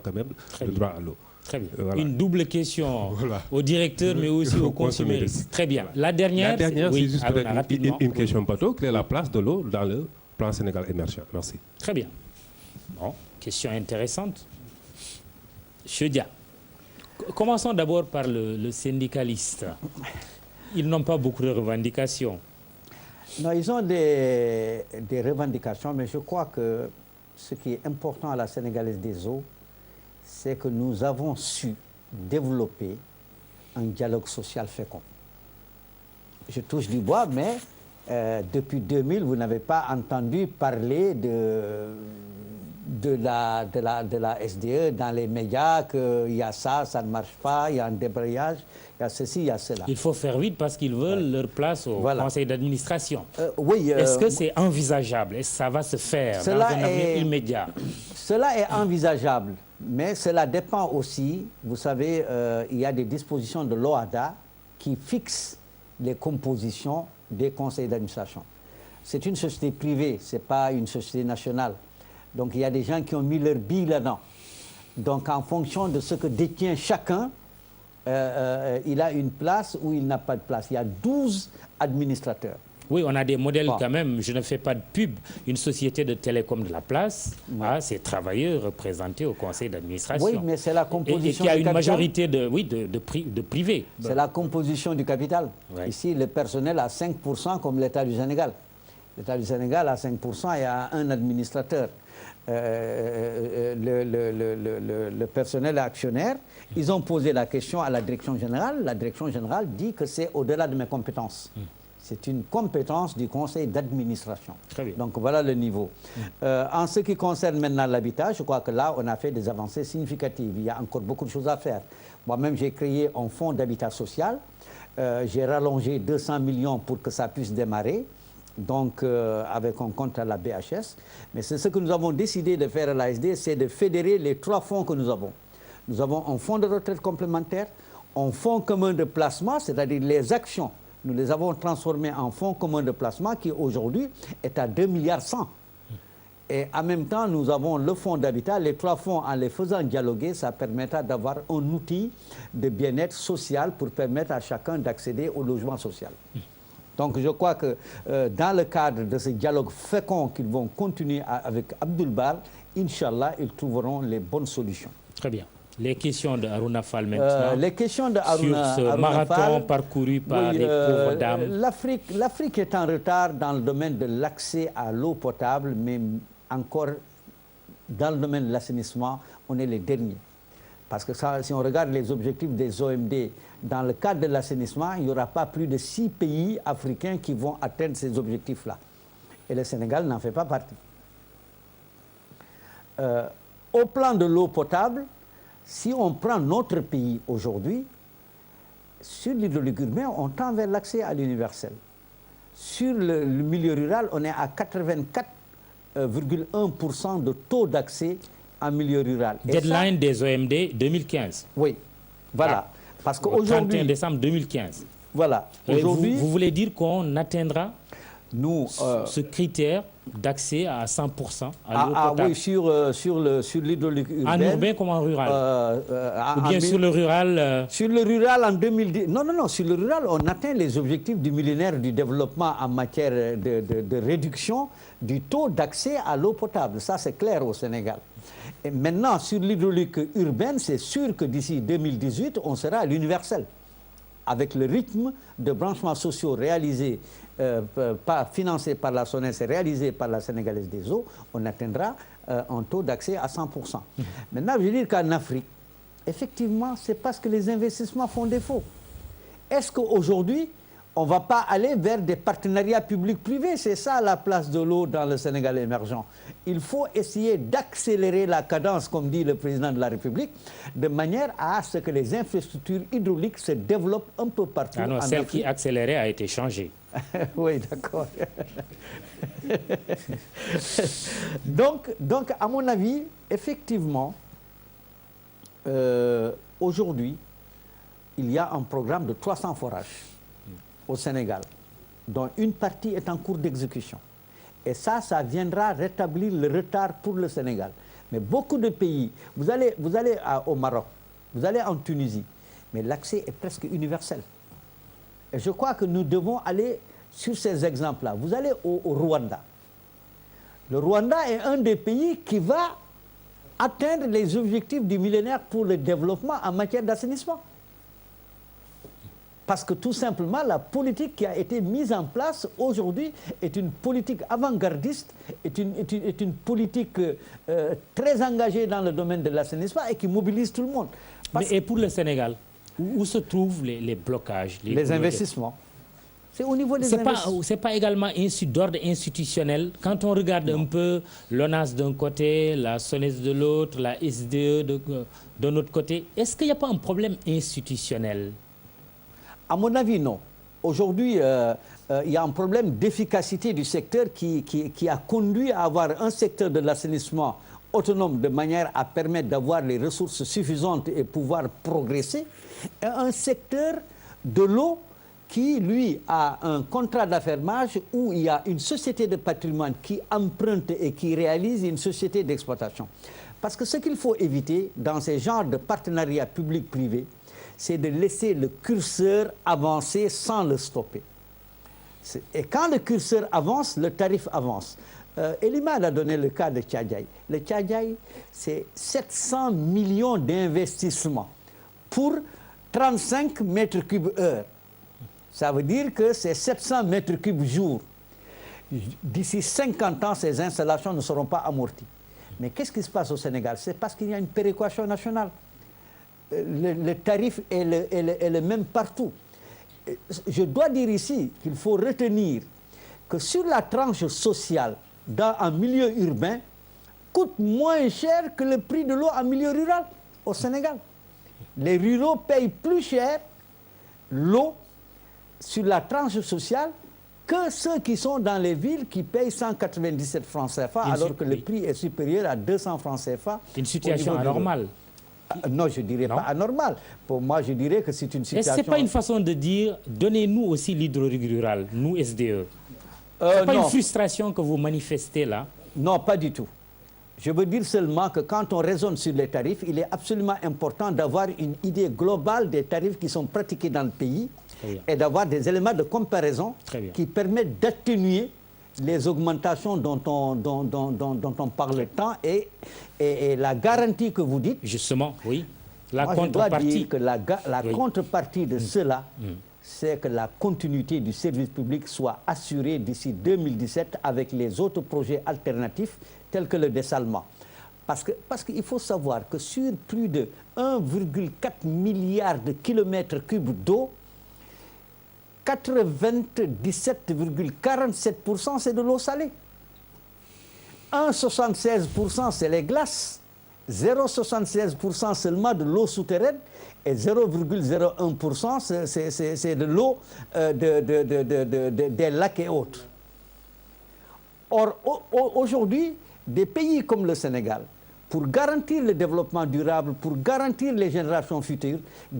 le droit à l'eau. Très bien. Voilà. Une double question au directeur, mais aussi aux consuméristes. Très bien. La dernière, c'est juste une question bateau. Quelle est la place de l'eau dans le plan Sénégal émergent? Merci. Très bien. Bon, question intéressante. Chedia, commençons d'abord par le syndicaliste. Ils n'ont pas beaucoup de revendications. Non, ils ont des revendications, mais je crois que ce qui est important à la Sénégalaise des eaux, c'est que nous avons su développer un dialogue social fécond. Je touche du bois, mais depuis 2000, vous n'avez pas entendu parler de la SDE dans les médias, qu'il y a ça ne marche pas, il y a un débrayage, il y a ceci, il y a cela. Il faut faire vite parce qu'ils veulent leur place au conseil d'administration. Oui, est-ce que c'est envisageable? Est-ce que ça va se faire dans un avenir immédiat? Cela est envisageable, mais cela dépend aussi. Vous savez, il y a des dispositions de l'OHADA qui fixent les compositions des conseils d'administration. C'est une société privée, ce n'est pas une société nationale. Donc il y a des gens qui ont mis leur bille là-dedans. Donc en fonction de ce que détient chacun, il a une place ou il n'a pas de place. Il y a 12 administrateurs. Oui, on a des modèles quand même. Je ne fais pas de pub. Une société de télécom de la place a ses travailleurs représentés au conseil d'administration. Oui, mais c'est la composition et qui a une majorité de privés. C'est la composition du capital. Ouais. Ici, le personnel a 5% comme l'État du Sénégal. L'État du Sénégal a 5% et a un administrateur. Le personnel est actionnaire. Ils ont posé la question à la direction générale. La direction générale dit que c'est au-delà de mes compétences. C'est une compétence du conseil d'administration. Donc voilà le niveau. En ce qui concerne maintenant l'habitat, je crois que là, on a fait des avancées significatives. Il y a encore beaucoup de choses à faire. Moi-même, j'ai créé un fonds d'habitat social. J'ai rallongé 200 millions pour que ça puisse démarrer. Donc, avec un compte à la BHS. Mais c'est ce que nous avons décidé de faire à l'ASD, c'est de fédérer les 3 fonds que nous avons. Nous avons un fonds de retraite complémentaire, un fonds commun de placement, c'est-à-dire les actions. Nous les avons transformés en fonds commun de placement qui aujourd'hui est à 2,1 milliards. Et en même temps, nous avons le fonds d'habitat. Les 3 fonds, en les faisant dialoguer, ça permettra d'avoir un outil de bien-être social pour permettre à chacun d'accéder au logement social. Donc je crois que dans le cadre de ce dialogue fécond qu'ils vont continuer avec Abdoul Bar, Inch'Allah, ils trouveront les bonnes solutions. Très bien. Les questions de Harouna Fall maintenant. Les questions de Harouna sur ce marathon Fall, parcouru par les pauvres dames. L'Afrique est en retard dans le domaine de l'accès à l'eau potable, mais encore dans le domaine de l'assainissement, on est les derniers. Parce que ça, si on regarde les objectifs des OMD, dans le cadre de l'assainissement, il n'y aura pas plus de 6 pays africains qui vont atteindre ces objectifs-là. Et le Sénégal n'en fait pas partie. Au plan de l'eau potable, si on prend notre pays aujourd'hui, sur l'hydraulique urbain, on tend vers l'accès à l'universel. Sur le milieu rural, on est à 84,1% de taux d'accès en milieu rural. Deadline des OMD 2015. Oui, voilà. Parce qu'aujourd'hui, 31 décembre 2015. Voilà. Aujourd'hui, vous voulez dire qu'on atteindra Nous, ce critère d'accès à 100% à l'eau potable. Oui, sur l'hydraulique urbaine. En urbain comme en rural ou bien sur le rural Sur le rural en 2010. Non, sur le rural, on atteint les objectifs du millénaire du développement en matière de réduction du taux d'accès à l'eau potable. Ça, c'est clair au Sénégal. Et maintenant, sur l'hydraulique urbaine, c'est sûr que d'ici 2018, on sera à l'universel. Avec le rythme de branchements sociaux réalisés, financés par la SONES et réalisés par la Sénégalaise des eaux, on atteindra un taux d'accès à 100%. Maintenant, je veux dire qu'en Afrique, effectivement, c'est parce que les investissements font défaut. Est-ce qu'aujourd'hui, on ne va pas aller vers des partenariats publics-privés? C'est ça la place de l'eau dans le Sénégal émergent. Il faut essayer d'accélérer la cadence, comme dit le président de la République, de manière à ce que les infrastructures hydrauliques se développent un peu partout. Ah non, celle qui accélérait a été changée. Oui, d'accord. donc, à mon avis, effectivement, aujourd'hui, il y a un programme de 300 forages au Sénégal, dont une partie est en cours d'exécution. Et ça viendra rétablir le retard pour le Sénégal. Mais beaucoup de pays, vous allez au Maroc, vous allez en Tunisie, mais l'accès est presque universel. Et je crois que nous devons aller sur ces exemples-là. Vous allez au Rwanda. Le Rwanda est un des pays qui va atteindre les objectifs du millénaire pour le développement en matière d'assainissement. Parce que tout simplement, la politique qui a été mise en place aujourd'hui est une politique avant-gardiste, est une politique très engagée dans le domaine de l'assainissement et qui mobilise tout le monde. Et pour le Sénégal, où se trouvent les blocages? Les investissements. C'est au niveau des investissements. C'est pas également d'ordre institutionnel. Quand on regarde un peu l'ONAS d'un côté, la SONES de l'autre, la SDE de notre côté, est-ce qu'il n'y a pas un problème institutionnel? À mon avis, non. Aujourd'hui, il y a un problème d'efficacité du secteur qui a conduit à avoir un secteur de l'assainissement autonome de manière à permettre d'avoir les ressources suffisantes et pouvoir progresser, et un secteur de l'eau qui, lui, a un contrat d'affermage où il y a une société de patrimoine qui emprunte et qui réalise une société d'exploitation. Parce que ce qu'il faut éviter dans ces genres de partenariats public-privé, c'est de laisser le curseur avancer sans le stopper. Et quand le curseur avance, le tarif avance. Elimane a donné le cas de Tchadjaï. Le Tchadjaï, c'est 700 millions d'investissements pour 35 mètres cubes heure. Ça veut dire que c'est 700 mètres cubes jour. D'ici 50 ans, ces installations ne seront pas amorties. Mais qu'est-ce qui se passe au Sénégal? C'est parce qu'il y a une péréquation nationale. Le tarif est le même partout. Je dois dire ici qu'il faut retenir que sur la tranche sociale, en milieu urbain, coûte moins cher que le prix de l'eau en milieu rural au Sénégal. Les ruraux payent plus cher l'eau sur la tranche sociale que ceux qui sont dans les villes qui payent 197 francs CFA alors que le prix est supérieur à 200 francs CFA. Une situation anormale. Non, je ne dirais pas anormal. Pour moi, je dirais que c'est une situation... Est-ce que ce n'est pas une façon de dire, donnez-nous aussi l'hydraulique rurale, nous SDE? Ce n'est pas une frustration que vous manifestez là? Non, pas du tout. Je veux dire seulement que quand on raisonne sur les tarifs, il est absolument important d'avoir une idée globale des tarifs qui sont pratiqués dans le pays et d'avoir des éléments de comparaison qui permettent d'atténuer les augmentations dont on parle tant et la garantie que vous dites. Justement, oui. La moi, contrepartie. Je dois dire que la contrepartie de cela, c'est que la continuité du service public soit assurée d'ici 2017 avec les autres projets alternatifs tels que le dessalement. Parce qu'il faut savoir que sur plus de 1,4 milliard de kilomètres cubes d'eau, 97,47% c'est de l'eau salée. 1,76% c'est les glaces. 0,76% seulement de l'eau souterraine et 0,01% c'est de l'eau des lacs et autres. Or, aujourd'hui, des pays comme le Sénégal, pour garantir le développement durable, pour garantir les générations futures,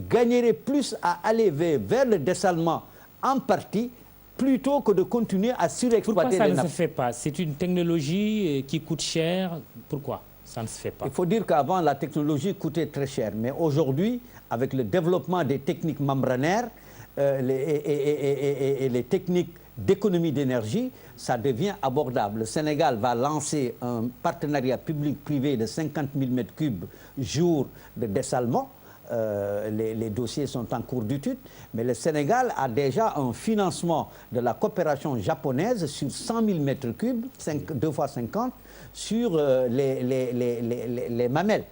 gagneraient plus à aller vers le dessalement en partie plutôt que de continuer à surexploiter les nappes. les nappes. Pourquoi ça ne se fait pas? C'est une technologie qui coûte cher. Pourquoi ça ne se fait pas? Il faut dire qu'avant, la technologie coûtait très cher. Mais aujourd'hui, avec le développement des techniques membranaires et les techniques d'économie d'énergie, ça devient abordable. Le Sénégal va lancer un partenariat public-privé de 50 000 m3 jour de dessalement. Les dossiers sont en cours d'étude, mais le Sénégal a déjà un financement de la coopération japonaise sur 100 000 m3, 2 fois 50, sur les mamelles.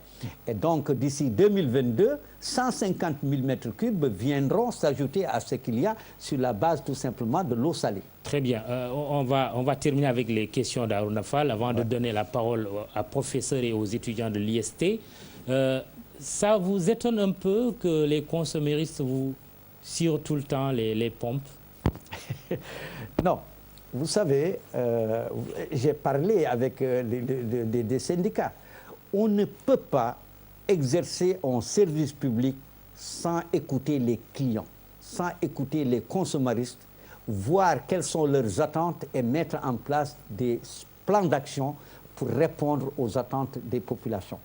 Et donc, d'ici 2022, 150 000 m3 viendront s'ajouter à ce qu'il y a sur la base tout simplement de l'eau salée. Très bien. On va terminer avec les questions d'Harouna Fall avant de donner la parole à professeurs et aux étudiants de l'IST. Ça vous étonne un peu que les consomméristes vous cirent tout le temps les pompes? Non. Vous savez, j'ai parlé avec des syndicats. On ne peut pas exercer un service public sans écouter les clients, sans écouter les consommaristes, voir quelles sont leurs attentes et mettre en place des plans d'action pour répondre aux attentes des populations.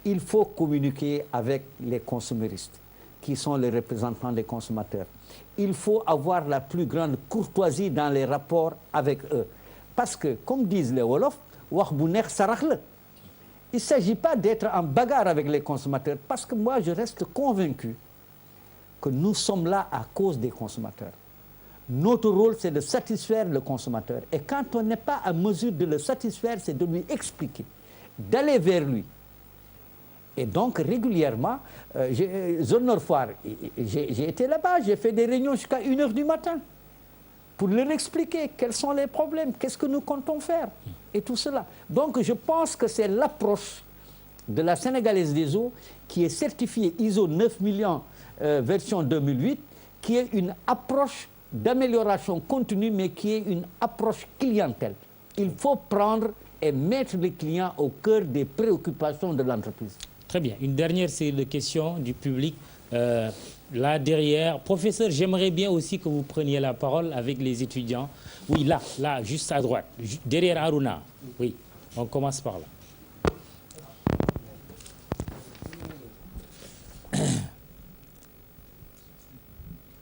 Il faut communiquer avec les consommaristes, qui sont les représentants des consommateurs. Il faut avoir la plus grande courtoisie dans les rapports avec eux. Parce que, comme disent les Wolofs, il ne s'agit pas d'être en bagarre avec les consommateurs, parce que moi, je reste convaincu que nous sommes là à cause des consommateurs. Notre rôle, c'est de satisfaire le consommateur. Et quand on n'est pas à mesure de le satisfaire, c'est de lui expliquer, d'aller vers lui. Et donc, régulièrement, Zone Nord Foire, j'ai été là-bas, j'ai fait des réunions jusqu'à 1 h du matin pour leur expliquer quels sont les problèmes, qu'est-ce que nous comptons faire, et tout cela. Donc, je pense que c'est l'approche de la Sénégalaise des eaux qui est certifiée ISO 9 millions version 2008, qui est une approche d'amélioration continue, mais qui est une approche clientèle. Il faut prendre et mettre les clients au cœur des préoccupations de l'entreprise. Très bien. Une dernière série de questions du public. Là, derrière. Professeur, j'aimerais bien aussi que vous preniez la parole avec les étudiants. Oui, là, juste à droite. Derrière Harouna. Oui, on commence par là.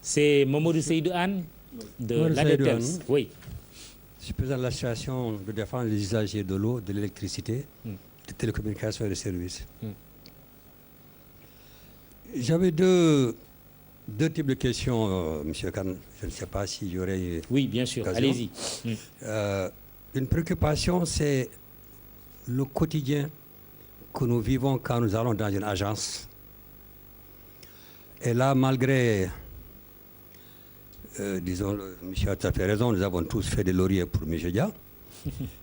C'est Mamadou Seydou Anne de l'ADETELS. Oui. Je suis président de l'association de défense des usagers de l'eau, de l'électricité, des télécommunications et des services. J'avais deux types de questions, M. Khan. Je ne sais pas s'il y aurait... Oui, bien sûr. Allez-y. Une préoccupation, c'est le quotidien que nous vivons quand nous allons dans une agence. Et là, malgré... disons, M. a tout à fait raison, nous avons tous fait des lauriers pour M. Dia.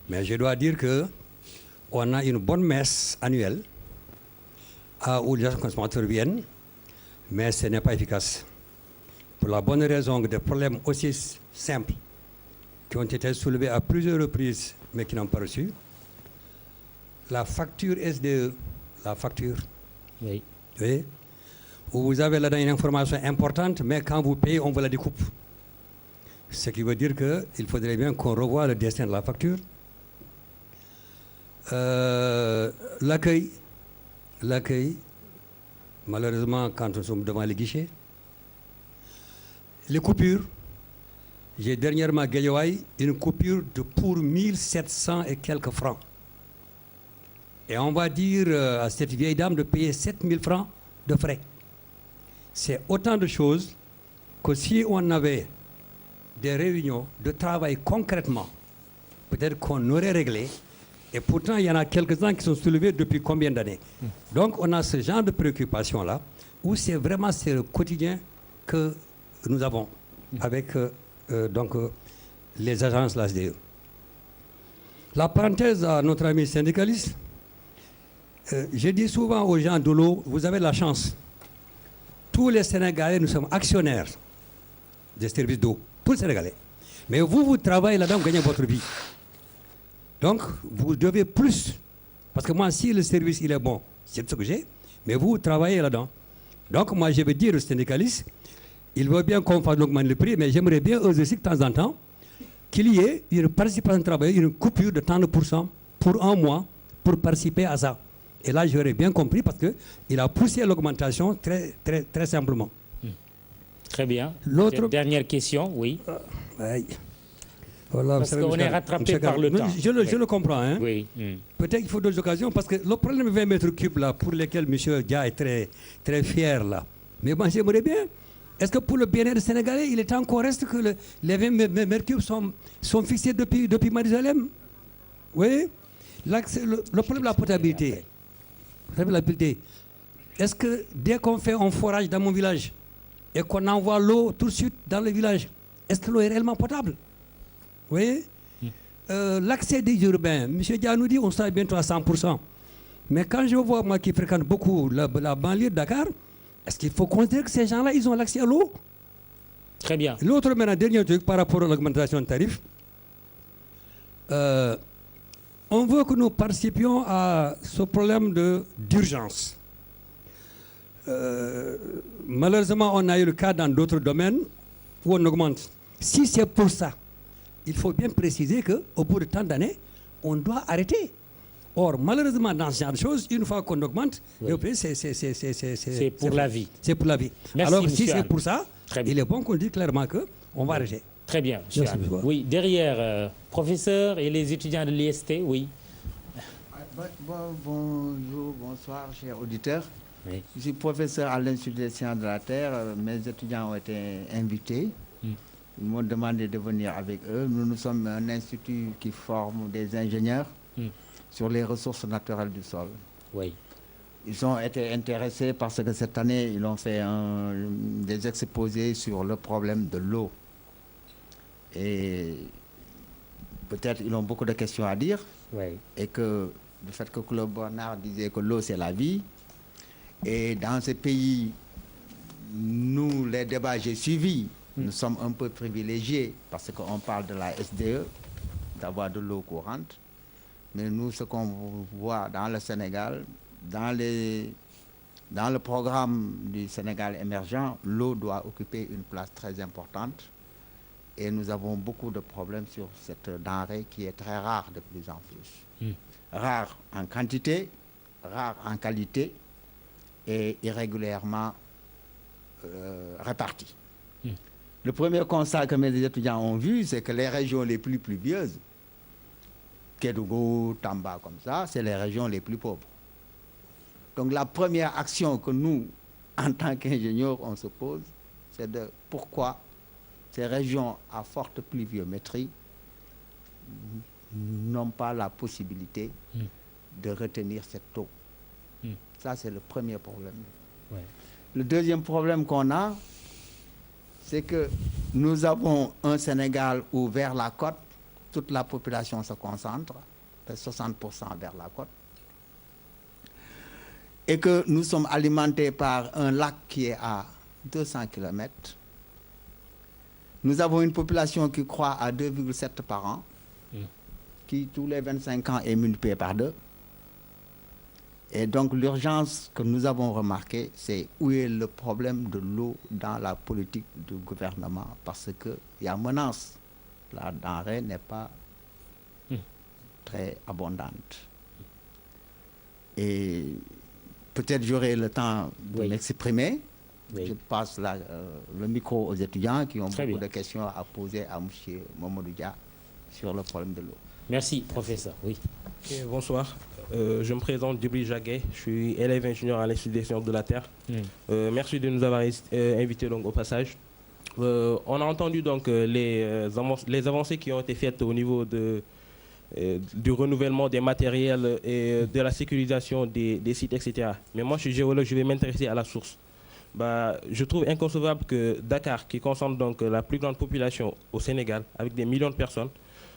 Mais je dois dire qu'on a une bonne messe annuelle où les consommateurs viennent, mais ce n'est pas efficace. Pour la bonne raison que des problèmes aussi simples qui ont été soulevés à plusieurs reprises, mais qui n'ont pas reçu. La facture SDE, la facture. Oui. Oui. Où vous avez là-dedans une information importante, mais quand vous payez, on vous la découpe. Ce qui veut dire qu'il faudrait bien qu'on revoie le destin de la facture. L'accueil, malheureusement, quand nous sommes devant les guichets. Les coupures. J'ai dernièrement gagné une coupure pour 1700 et quelques francs. Et on va dire à cette vieille dame de payer 7000 francs de frais. C'est autant de choses que si on avait des réunions de travail concrètement, peut-être qu'on aurait réglé. Et pourtant, il y en a quelques-uns qui sont soulevés depuis combien d'années. Donc, on a ce genre de préoccupation-là, où c'est vraiment le quotidien que nous avons avec les agences de l'ASDE. La parenthèse à notre ami syndicaliste, je dis souvent aux gens de l'eau, vous avez la chance. Tous les Sénégalais, nous sommes actionnaires des services d'eau. Tous les Sénégalais. Mais vous travaillez là-dedans, vous gagnez votre vie. Donc, vous devez plus. Parce que moi, si le service il est bon, c'est ce que j'ai. Mais vous travaillez là-dedans. Donc, moi, je veux dire aux syndicalistes, Il veut bien qu'on fasse augmenter le prix, mais j'aimerais bien eux aussi de temps en temps qu'il y ait une participation de travailleurs, une coupure de tant de pourcents pour un mois pour participer à ça. Et là, j'aurais bien compris parce qu'il a poussé l'augmentation très, très, très simplement. Très bien. L'autre... Dernière question, oui. Voilà, parce qu'on est rattrapé par le temps. Je le comprends. Hein? Oui. Peut-être qu'il faut d'autres occasions parce que le problème des 20 mètres cubes là, pour lesquels M. Dia est très, très fier là. Mais moi, j'aimerais bien. Est-ce que pour le bien-être sénégalais, il est encore reste que les 20 mètres cubes sont fixés depuis Marie-Zalem? Oui. Le problème de la potabilité. Est-ce que dès qu'on fait un forage dans mon village et qu'on envoie l'eau tout de suite dans le village, est-ce que l'eau est réellement potable? Oui. L'accès des urbains, M. Dia nous dit on sera bientôt à 100%. Mais quand je vois, moi qui fréquente beaucoup la banlieue de Dakar, est-ce qu'il faut considérer que ces gens-là, ils ont l'accès à l'eau? Très bien. L'autre, maintenant, dernier truc par rapport à l'augmentation de tarifs. On veut que nous participions à ce problème d'urgence. Malheureusement, on a eu le cas dans d'autres domaines où on augmente. Si c'est pour ça, il faut bien préciser qu'au bout de tant d'années, on doit arrêter. Or, malheureusement, dans ce genre de choses, une fois qu'on augmente, c'est pour la vie. C'est pour la vie. Merci, alors, si c'est pour ça, il est bon qu'on dise clairement qu'on va arrêter. Très bien, monsieur. Oui, derrière, professeur et les étudiants de l'IST, oui. Bonjour, bonsoir, chers auditeurs. Oui. Je suis professeur à l'Institut des sciences de la Terre. Mes étudiants ont été invités. Ils m'ont demandé de venir avec eux. Nous sommes un institut qui forme des ingénieurs sur les ressources naturelles du sol. Oui. Ils ont été intéressés parce que cette année, ils ont fait des exposés sur le problème de l'eau. Et peut-être ils ont beaucoup de questions à dire. Oui. Et que le fait que Claude Bernard disait que l'eau, c'est la vie. Et dans ces pays, nous, les débats, j'ai suivi, nous sommes un peu privilégiés parce qu'on parle de la SDE, d'avoir de l'eau courante. Mais nous, ce qu'on voit dans le Sénégal, dans le programme du Sénégal émergent, l'eau doit occuper une place très importante. Et nous avons beaucoup de problèmes sur cette denrée qui est très rare de plus en plus. Rare en quantité, rare en qualité et irrégulièrement répartie. Le premier constat que mes étudiants ont vu, c'est que les régions les plus pluvieuses, Kédougou, Tamba, comme ça, c'est les régions les plus pauvres. Donc la première action que nous, en tant qu'ingénieurs, on se pose, c'est de pourquoi ces régions à forte pluviométrie n'ont pas la possibilité de retenir cette eau. Ça, c'est le premier problème. Ouais. Le deuxième problème qu'on a, c'est que nous avons un Sénégal où vers la côte, toute la population se concentre, de 60% vers la côte, et que nous sommes alimentés par un lac qui est à 200 km. Nous avons une population qui croît à 2,7 par an, qui tous les 25 ans est multipliée par 2. Et donc l'urgence que nous avons remarquée, c'est où est le problème de l'eau dans la politique du gouvernement, parce qu'il y a menace. La denrée n'est pas très abondante. Et peut-être j'aurai le temps de m'exprimer. Oui. Je passe le micro aux étudiants qui ont beaucoup de questions à poser à M. Mamadou Dia sur le problème de l'eau. Merci, professeur. Oui. Okay, bonsoir. Je me présente Djibril Jaguet. Je suis élève ingénieur à l'Institut des sciences de la Terre. Merci de nous avoir invités donc, au passage. On a entendu donc les avancées qui ont été faites au niveau du renouvellement des matériels et de la sécurisation des sites, etc. Mais moi, je suis géologue, je vais m'intéresser à la source. Je trouve inconcevable que Dakar, qui concentre donc la plus grande population au Sénégal, avec des millions de personnes,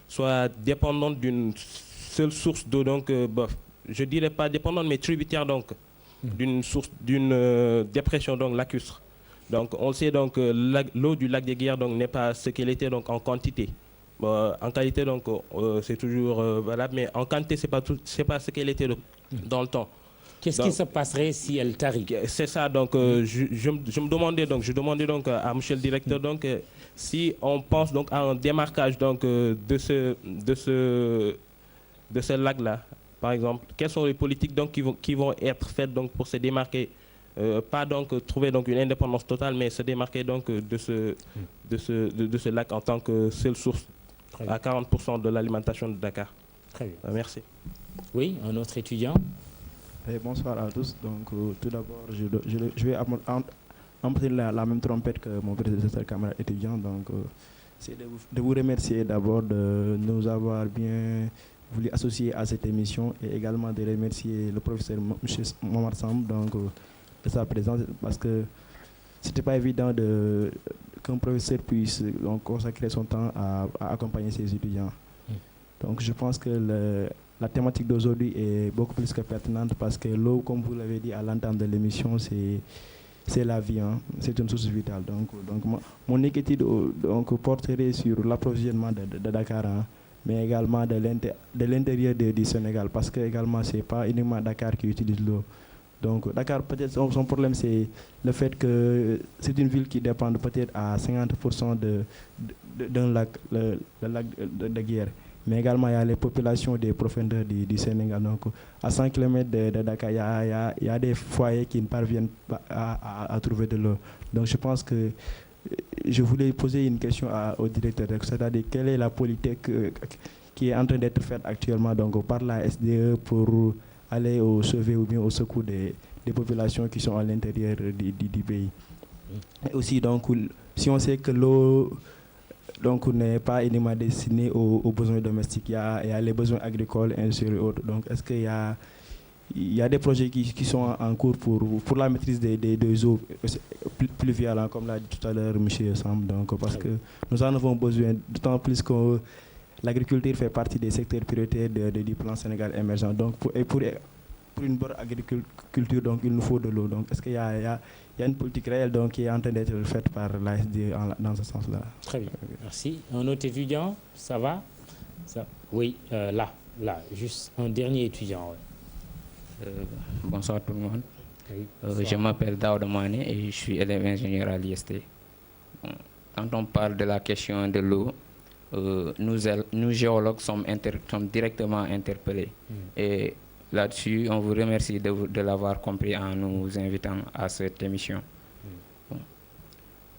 soit dépendante d'une seule source d'eau, donc je dirais pas dépendante, mais tributaire donc d'une dépression donc lacustre. Donc on sait donc l'eau du lac des Guiers donc n'est pas ce qu'elle était donc en quantité. En qualité donc c'est toujours valable, mais en quantité c'est pas ce qu'elle était dans le temps. Qu'est-ce qui se passerait si elle tarit? C'est ça, donc je demandais donc à monsieur le directeur donc si on pense donc à un démarquage donc de ce lac-là, par exemple, quelles sont les politiques donc qui vont être faites donc pour se démarquer, pas donc trouver donc une indépendance totale, mais se démarquer donc de ce lac en tant que seule source à 40% de l'alimentation de Dakar. Très bien. Merci. Oui, un autre étudiant. Bonsoir à tous. Donc, tout d'abord, je vais emprunter la même trompette que mon prédécesseur camarade étudiant. Donc, c'est de vous remercier d'abord de nous avoir bien voulu associer à cette émission et également de remercier le professeur M. Momar Samb donc, de sa présence parce que c'était pas évident qu'un professeur puisse donc, consacrer son temps à accompagner ses étudiants. Donc, je pense que la thématique d'aujourd'hui est beaucoup plus que pertinente parce que l'eau, comme vous l'avez dit à l'entame de l'émission, c'est la vie, hein. C'est une source vitale. Donc mon inquiétude porterait sur l'approvisionnement de Dakar, hein, mais également de l'intérieur du Sénégal parce que également c'est pas uniquement Dakar qui utilise l'eau. Donc Dakar, peut-être son problème c'est le fait que c'est une ville qui dépend peut-être à 50% d'un lac, le lac de Guiers. Mais également, il y a les populations des profondeurs du Sénégal. Donc, à 100 km de Dakar, il y a des foyers qui ne parviennent pas à trouver de l'eau. Donc, je pense que je voulais poser une question au directeur, c'est-à-dire quelle est la politique qui est en train d'être faite actuellement donc, par la SDE pour aller au sauver ou bien au secours des populations qui sont à l'intérieur du pays. Et aussi, donc, si on sait que l'eau donc n'est pas uniquement destiné aux besoins domestiques, il y a les besoins agricoles, ainsi et autres. Donc est-ce qu'il y a des projets qui sont en cours pour la maîtrise des eaux pluviales, comme l'a dit tout à l'heure M. Samb, donc parce que nous en avons besoin, d'autant plus que l'agriculture fait partie des secteurs prioritaires du plan Sénégal émergent. Donc pour une bonne agriculture, donc il nous faut de l'eau. Donc est-ce qu'il y a une politique réelle donc, qui est en train d'être faite par l'ASD dans ce sens-là? Très bien, merci. Un autre étudiant, ça va? Oui, là, juste un dernier étudiant. Ouais. Bonsoir tout le monde. Oui, je m'appelle Daouda Mané et je suis élève ingénieur à l'IST. Quand on parle de la question de l'eau, nous géologues sommes directement interpellés. Et là-dessus, on vous remercie de l'avoir compris en nous invitant à cette émission.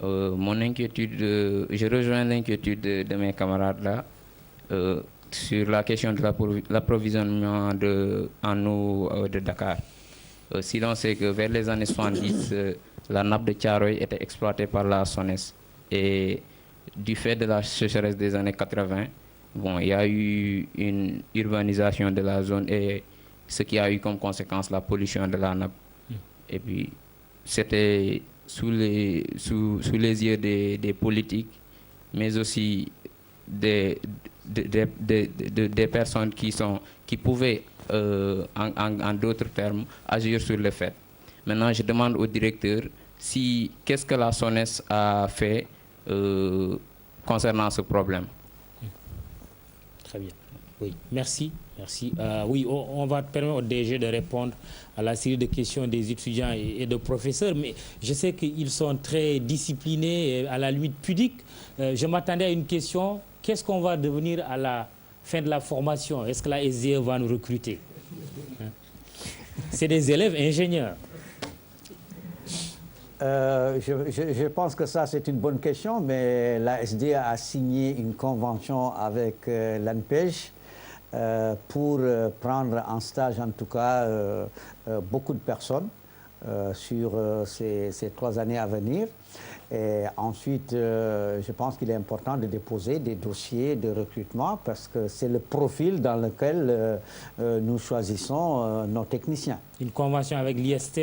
Mon inquiétude, je rejoins l'inquiétude de mes camarades là sur la question de l'approvisionnement en eau de Dakar. Si l'on sait que vers les années 70, la nappe de Thiaroye était exploitée par la SONES et du fait de la sécheresse des années 80, il y a eu une urbanisation de la zone et ce qui a eu comme conséquence la pollution de la nappe. Et puis, c'était sous les yeux des politiques, mais aussi des personnes qui pouvaient, en d'autres termes, agir sur le fait. Maintenant, je demande au directeur qu'est-ce que la SONES a fait concernant ce problème. Très bien. Oui, merci. Merci. Oui, on va permettre au DG de répondre à la série de questions des étudiants et de professeurs, mais je sais qu'ils sont très disciplinés, et à la limite pudiques. Je m'attendais à une question. Qu'est-ce qu'on va devenir à la fin de la formation? Est-ce que la SDE va nous recruter? C'est des élèves ingénieurs. Je pense que ça, c'est une bonne question, mais la SDE a signé une convention avec l'ANPEJ pour prendre en stage, en tout cas, beaucoup de personnes sur ces 3 années à venir. Et ensuite, je pense qu'il est important de déposer des dossiers de recrutement parce que c'est le profil dans lequel nous choisissons nos techniciens. Une convention avec l'IST?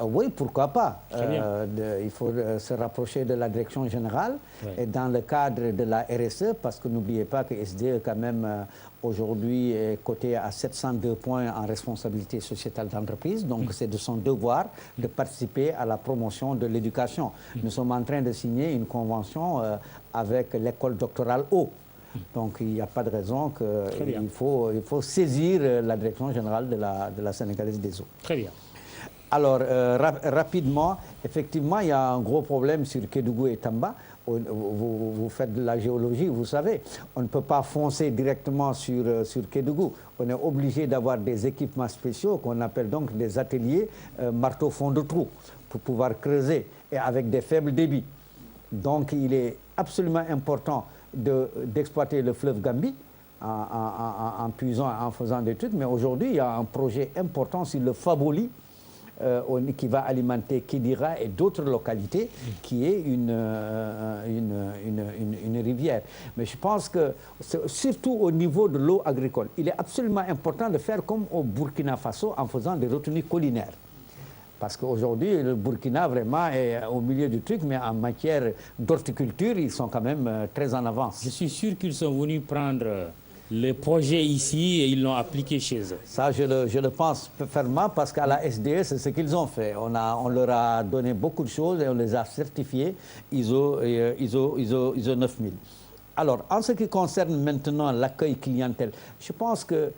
Oui, pourquoi pas. Il faut se rapprocher de la direction générale et dans le cadre de la RSE, parce que n'oubliez pas que SDE, quand même, aujourd'hui est coté à 702 points en responsabilité sociétale d'entreprise. Donc, c'est de son devoir de participer à la promotion de l'éducation. Nous sommes en train de signer une convention avec l'école doctorale eau. Donc il n'y a pas de raison qu'il faut saisir la direction générale de la Sénégalaise des eaux. Très bien. Alors, rapidement, effectivement, il y a un gros problème sur Kédougou et Tamba. Vous faites de la géologie, vous savez. On ne peut pas foncer directement sur Kédougou. On est obligé d'avoir des équipements spéciaux qu'on appelle donc des ateliers marteau fond de trou pour pouvoir creuser et avec des faibles débits. Donc, il est absolument important d'exploiter le fleuve Gambie en puisant, en faisant des trucs. Mais aujourd'hui, il y a un projet important sur le Faboli qui va alimenter Kidira et d'autres localités, qui est une rivière. Mais je pense que, surtout au niveau de l'eau agricole, il est absolument important de faire comme au Burkina Faso en faisant des retenues collinaires. Parce qu'aujourd'hui, le Burkina vraiment est au milieu du truc, mais en matière d'horticulture, ils sont quand même très en avance. Je suis sûr qu'ils sont venus prendre le projet ici et ils l'ont appliqué chez eux. Ça, je le pense fermement parce qu'à la SDE, c'est ce qu'ils ont fait. On leur a donné beaucoup de choses et on les a certifiés ISO 9000. Alors, en ce qui concerne maintenant l'accueil clientèle, je pense que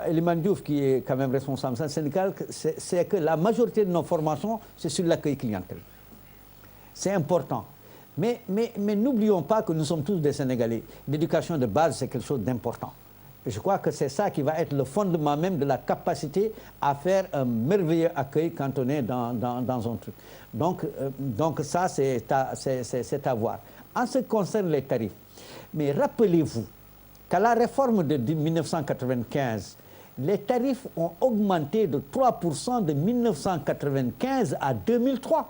Eliman Diouf, qui est quand même responsable syndical, c'est que la majorité de nos formations, c'est sur l'accueil clientèle. C'est important. Mais n'oublions pas que nous sommes tous des Sénégalais. L'éducation de base, c'est quelque chose d'important. Je crois que c'est ça qui va être le fondement même de la capacité à faire un merveilleux accueil quand on est dans un truc. Donc ça, c'est à voir. En ce qui concerne les tarifs, mais rappelez-vous qu'à la réforme de 1995, les tarifs ont augmenté de 3% de 1995 à 2003.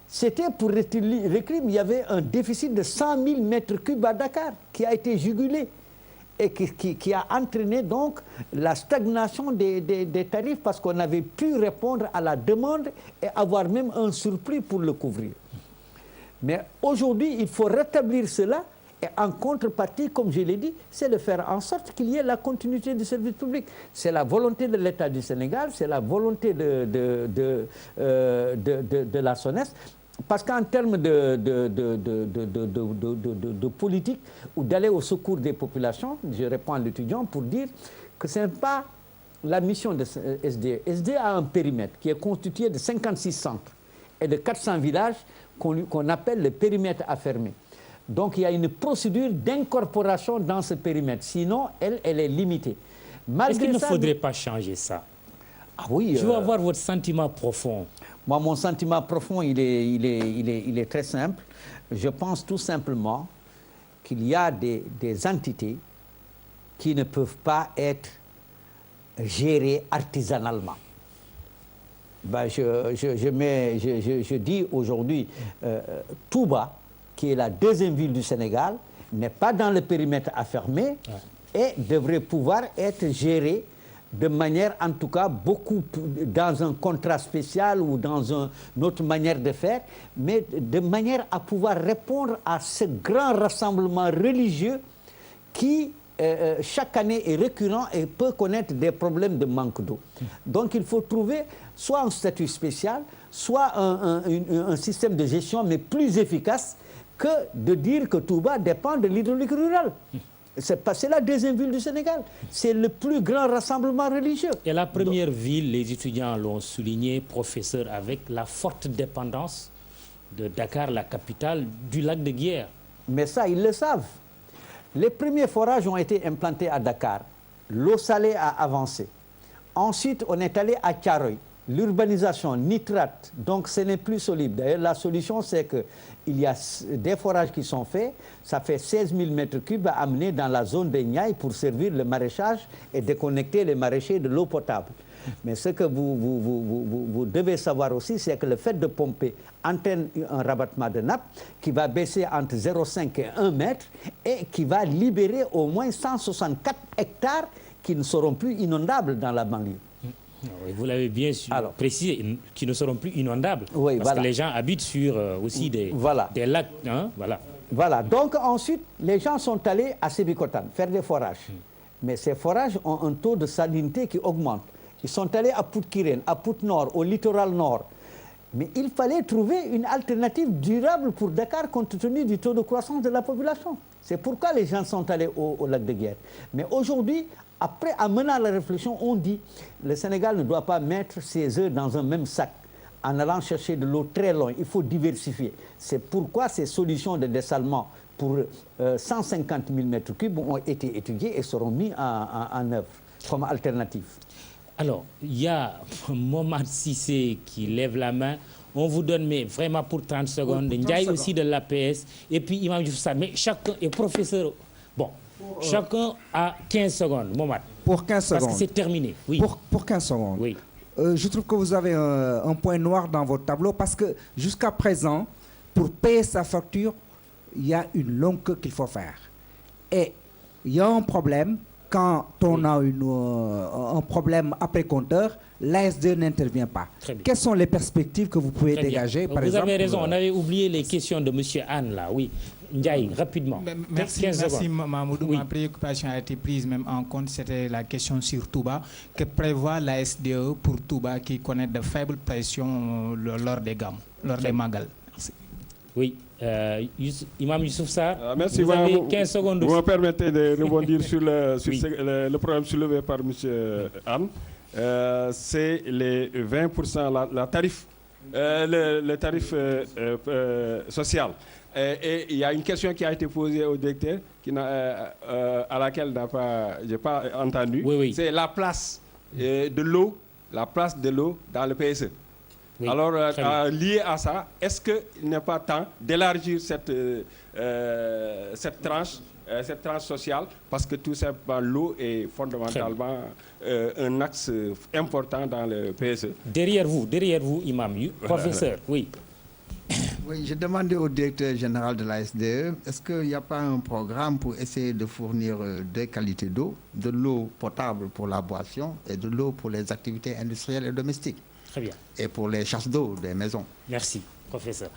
C'était pour récrim, il y avait un déficit de 100 000 mètres cubes à Dakar qui a été jugulé et qui a entraîné donc la stagnation des tarifs parce qu'on avait pu répondre à la demande et avoir même un surplus pour le couvrir. Mais aujourd'hui, il faut rétablir cela et en contrepartie, comme je l'ai dit, c'est de faire en sorte qu'il y ait la continuité du service public. C'est la volonté de l'État du Sénégal, c'est la volonté de la SONES. Parce qu'en termes de politique ou d'aller au secours des populations, je réponds à l'étudiant pour dire que ce n'est pas la mission de SDE. SDE a un périmètre qui est constitué de 56 centres et de 400 villages qu'on appelle le périmètre à fermer. Donc il y a une procédure d'incorporation dans ce périmètre. Sinon, elle est limitée. Est-ce qu'il ne faudrait pas changer ça? Ah oui. Je veux avoir votre sentiment profond. Moi, mon sentiment profond, il est très simple. Je pense tout simplement qu'il y a des entités qui ne peuvent pas être gérées artisanalement. Ben, je dis aujourd'hui, Touba, qui est la deuxième ville du Sénégal, n'est pas dans le périmètre à fermer et devrait pouvoir être gérée de manière, en tout cas, beaucoup dans un contrat spécial ou dans une autre manière de faire, mais de manière à pouvoir répondre à ce grand rassemblement religieux qui, chaque année, est récurrent et peut connaître des problèmes de manque d'eau. Donc, il faut trouver soit un statut spécial, soit un système de gestion, mais plus efficace que de dire que Touba dépend de l'hydraulique rurale. C'est la deuxième ville du Sénégal. C'est le plus grand rassemblement religieux. Et la première ville, les étudiants l'ont souligné, professeur, avec la forte dépendance de Dakar, la capitale, du lac de Guiers. Mais ça, ils le savent. Les premiers forages ont été implantés à Dakar. L'eau salée a avancé. Ensuite, on est allé à Thiaroye. L'urbanisation, nitrate, donc ce n'est plus solide. D'ailleurs, la solution, c'est qu'il y a des forages qui sont faits. Ça fait 16 000 mètres cubes à amener dans la zone des Niayes pour servir le maraîchage et déconnecter les maraîchers de l'eau potable. Mais ce que vous devez savoir aussi, c'est que le fait de pomper entraîne un rabattement de nappe qui va baisser entre 0,5 et 1 mètre et qui va libérer au moins 164 hectares qui ne seront plus inondables dans la banlieue. Oui, vous l'avez bien précisé, qui ne seront plus inondables. Oui, parce que les gens habitent sur aussi des lacs. Hein, voilà. Donc ensuite, les gens sont allés à Sébikotane faire des forages. Mais ces forages ont un taux de salinité qui augmente. Ils sont allés à Pout-Kirène, à Pout-Nord, au littoral nord. Mais il fallait trouver une alternative durable pour Dakar compte tenu du taux de croissance de la population. C'est pourquoi les gens sont allés au lac de Guiers. Mais aujourd'hui, après, en menant la réflexion, on dit que le Sénégal ne doit pas mettre ses œufs dans un même sac en allant chercher de l'eau très loin. Il faut diversifier. C'est pourquoi ces solutions de dessalement pour 150 000 m3 ont été étudiées et seront mises en œuvre comme alternative. Alors, il y a Momad Sissé qui lève la main. On vous donne, mais vraiment pour 30 secondes. Ndiaye aussi de l'APS. Et puis Imam Diouf, mais chacun est professeur. Bon, chacun a 15 secondes. Momad. Pour 15 secondes. Parce que c'est terminé. Oui. Pour 15 secondes. Oui. Je trouve que vous avez un point noir dans votre tableau parce que jusqu'à présent, pour payer sa facture, il y a une longue queue qu'il faut faire. Et il y a un problème. Quand on a un problème après compteur, l'ASD n'intervient pas. Quelles sont les perspectives que vous pouvez dégager, par exemple? Vous avez raison, on avait oublié les questions de M. Anne, là, oui. Ndiaye, rapidement. Merci Mamoudou. Oui. Ma préoccupation a été prise même en compte, c'était la question sur Touba. Que prévoit la SDE pour Touba qui connaît de faibles pressions lors des gammes, lors des magal? Merci. Oui. Imam Youssouf Sarr, merci, vous avez 15 secondes. Vous me permettez de rebondir sur le problème soulevé par M. Anne. C'est les 20%, le tarif social. Et il y a une question qui a été posée au directeur à laquelle je n'ai pas entendu. Oui. C'est la place de l'eau dans le PSE. Oui, alors, lié à ça, est-ce qu'il n'est pas temps d'élargir cette tranche sociale, parce que tout simplement l'eau est fondamentalement un axe important dans le PSE. Derrière vous, Imam, professeur, oui. Oui, j'ai demandé au directeur général de la SDE, est-ce qu'il n'y a pas un programme pour essayer de fournir deux qualités d'eau, de l'eau potable pour la boisson et de l'eau pour les activités industrielles et domestiques? Très bien. Et pour les chasses d'eau des maisons. Merci, professeur.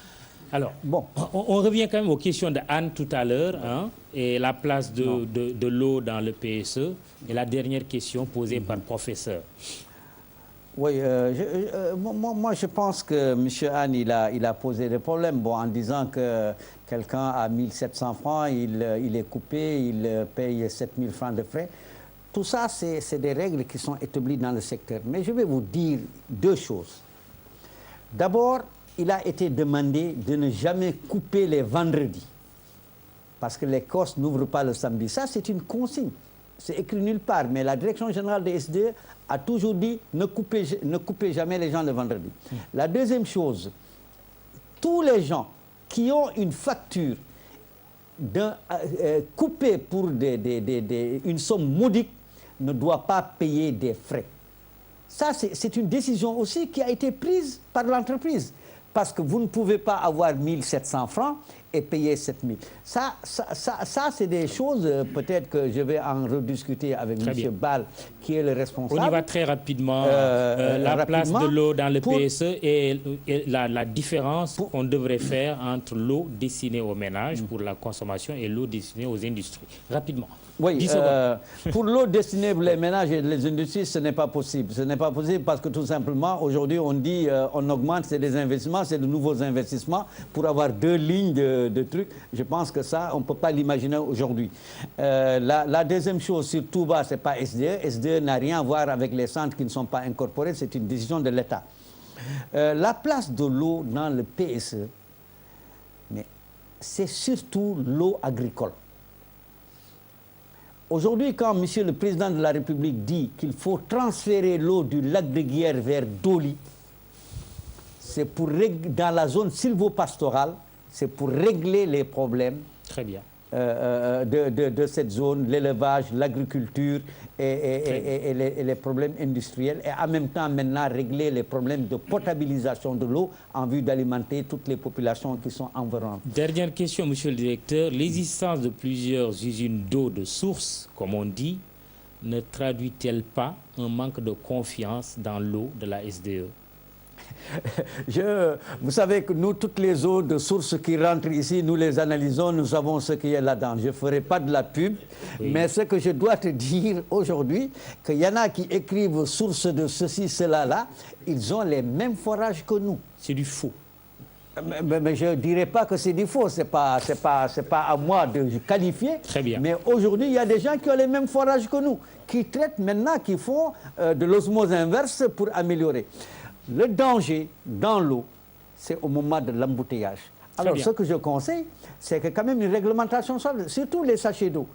Alors, bon, on revient quand même aux questions de Anne tout à l'heure, hein, et la place de l'eau dans le PSE, et la dernière question posée par le professeur. Oui, moi je pense que M. Anne, il a posé des problèmes en disant que quelqu'un a 1700 francs, il est coupé, il paye 7000 francs de frais. Tout ça, c'est des règles qui sont établies dans le secteur. Mais je vais vous dire deux choses. D'abord, il a été demandé de ne jamais couper les vendredis. Parce que les COS n'ouvrent pas le samedi. Ça, c'est une consigne. C'est écrit nulle part. Mais la direction générale des SDE a toujours dit ne coupez jamais les gens le vendredi. La deuxième chose, tous les gens qui ont une facture coupée pour une somme modique ne doit pas payer des frais. Ça, c'est une décision aussi qui a été prise par l'entreprise. Parce que vous ne pouvez pas avoir 1700 francs et payer 7000. Ça c'est des choses, peut-être que je vais en rediscuter avec M. Ball, qui est le responsable. On y va très rapidement. La place de l'eau dans le PSE et la différence qu'on devrait faire entre l'eau destinée aux ménages pour la consommation et l'eau destinée aux industries. Rapidement. Oui, pour l'eau destinée aux ménages et les industries, ce n'est pas possible. Ce n'est pas possible parce que tout simplement, aujourd'hui, on dit on augmente, c'est des investissements, c'est de nouveaux investissements pour avoir 2 lignes de trucs. Je pense que ça, on ne peut pas l'imaginer aujourd'hui. La deuxième chose, sur Touba, ce n'est pas SDE. SDE n'a rien à voir avec les centres qui ne sont pas incorporés. C'est une décision de l'État. La place de l'eau dans le PSE, mais c'est surtout l'eau agricole. Aujourd'hui, quand M. le Président de la République dit qu'il faut transférer l'eau du lac de Guiers vers Doli, c'est pour dans la zone sylvopastorale, c'est pour régler les problèmes. Très bien. De cette zone, l'élevage, l'agriculture et les problèmes industriels, et en même temps maintenant régler les problèmes de potabilisation de l'eau en vue d'alimenter toutes les populations qui sont environnantes. Dernière question, monsieur le directeur. L'existence de plusieurs usines d'eau de source, comme on dit, ne traduit-elle pas un manque de confiance dans l'eau de la SDE? Vous savez que nous, toutes les eaux de sources qui rentrent ici, nous les analysons, nous savons ce qui est là-dedans. Je ne ferai pas de la pub, mais ce que je dois te dire aujourd'hui, qu'il y en a qui écrivent sources de ceci, cela, là, ils ont les mêmes forages que nous. C'est du faux. Mais je ne dirais pas que c'est du faux, ce n'est pas à moi de qualifier. Très bien. Mais aujourd'hui, il y a des gens qui ont les mêmes forages que nous, qui traitent maintenant, qui font de l'osmose inverse pour améliorer. Le danger dans l'eau, c'est au moment de l'embouteillage. Alors, ce que je conseille, c'est que quand même une réglementation soit, surtout les sachets d'eau.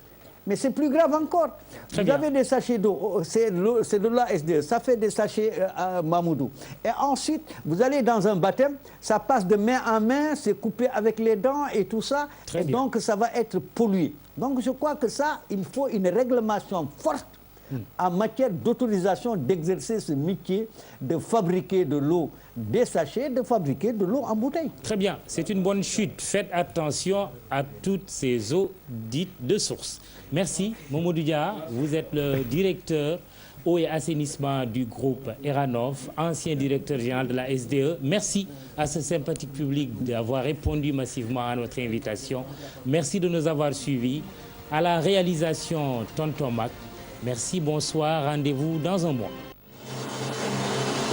Mais c'est plus grave encore. Vous avez des sachets d'eau, c'est de la SDE, ça fait des sachets Mamoudou. Et ensuite, vous allez dans un baptême, ça passe de main en main, c'est coupé avec les dents et tout ça. Et donc, ça va être pollué. Donc, je crois que ça, il faut une réglementation forte en matière d'autorisation d'exercer ce métier de fabriquer de l'eau des sachets, de fabriquer de l'eau en bouteille. Très bien, c'est une bonne chute. Faites attention à toutes ces eaux dites de source. Merci, Mamadou Dia. Vous êtes le directeur eau et assainissement du groupe Eranov, ancien directeur général de la SDE. Merci à ce sympathique public d'avoir répondu massivement à notre invitation. Merci de nous avoir suivis. À la réalisation, Tonton Mac. Merci, bonsoir, rendez-vous dans un mois.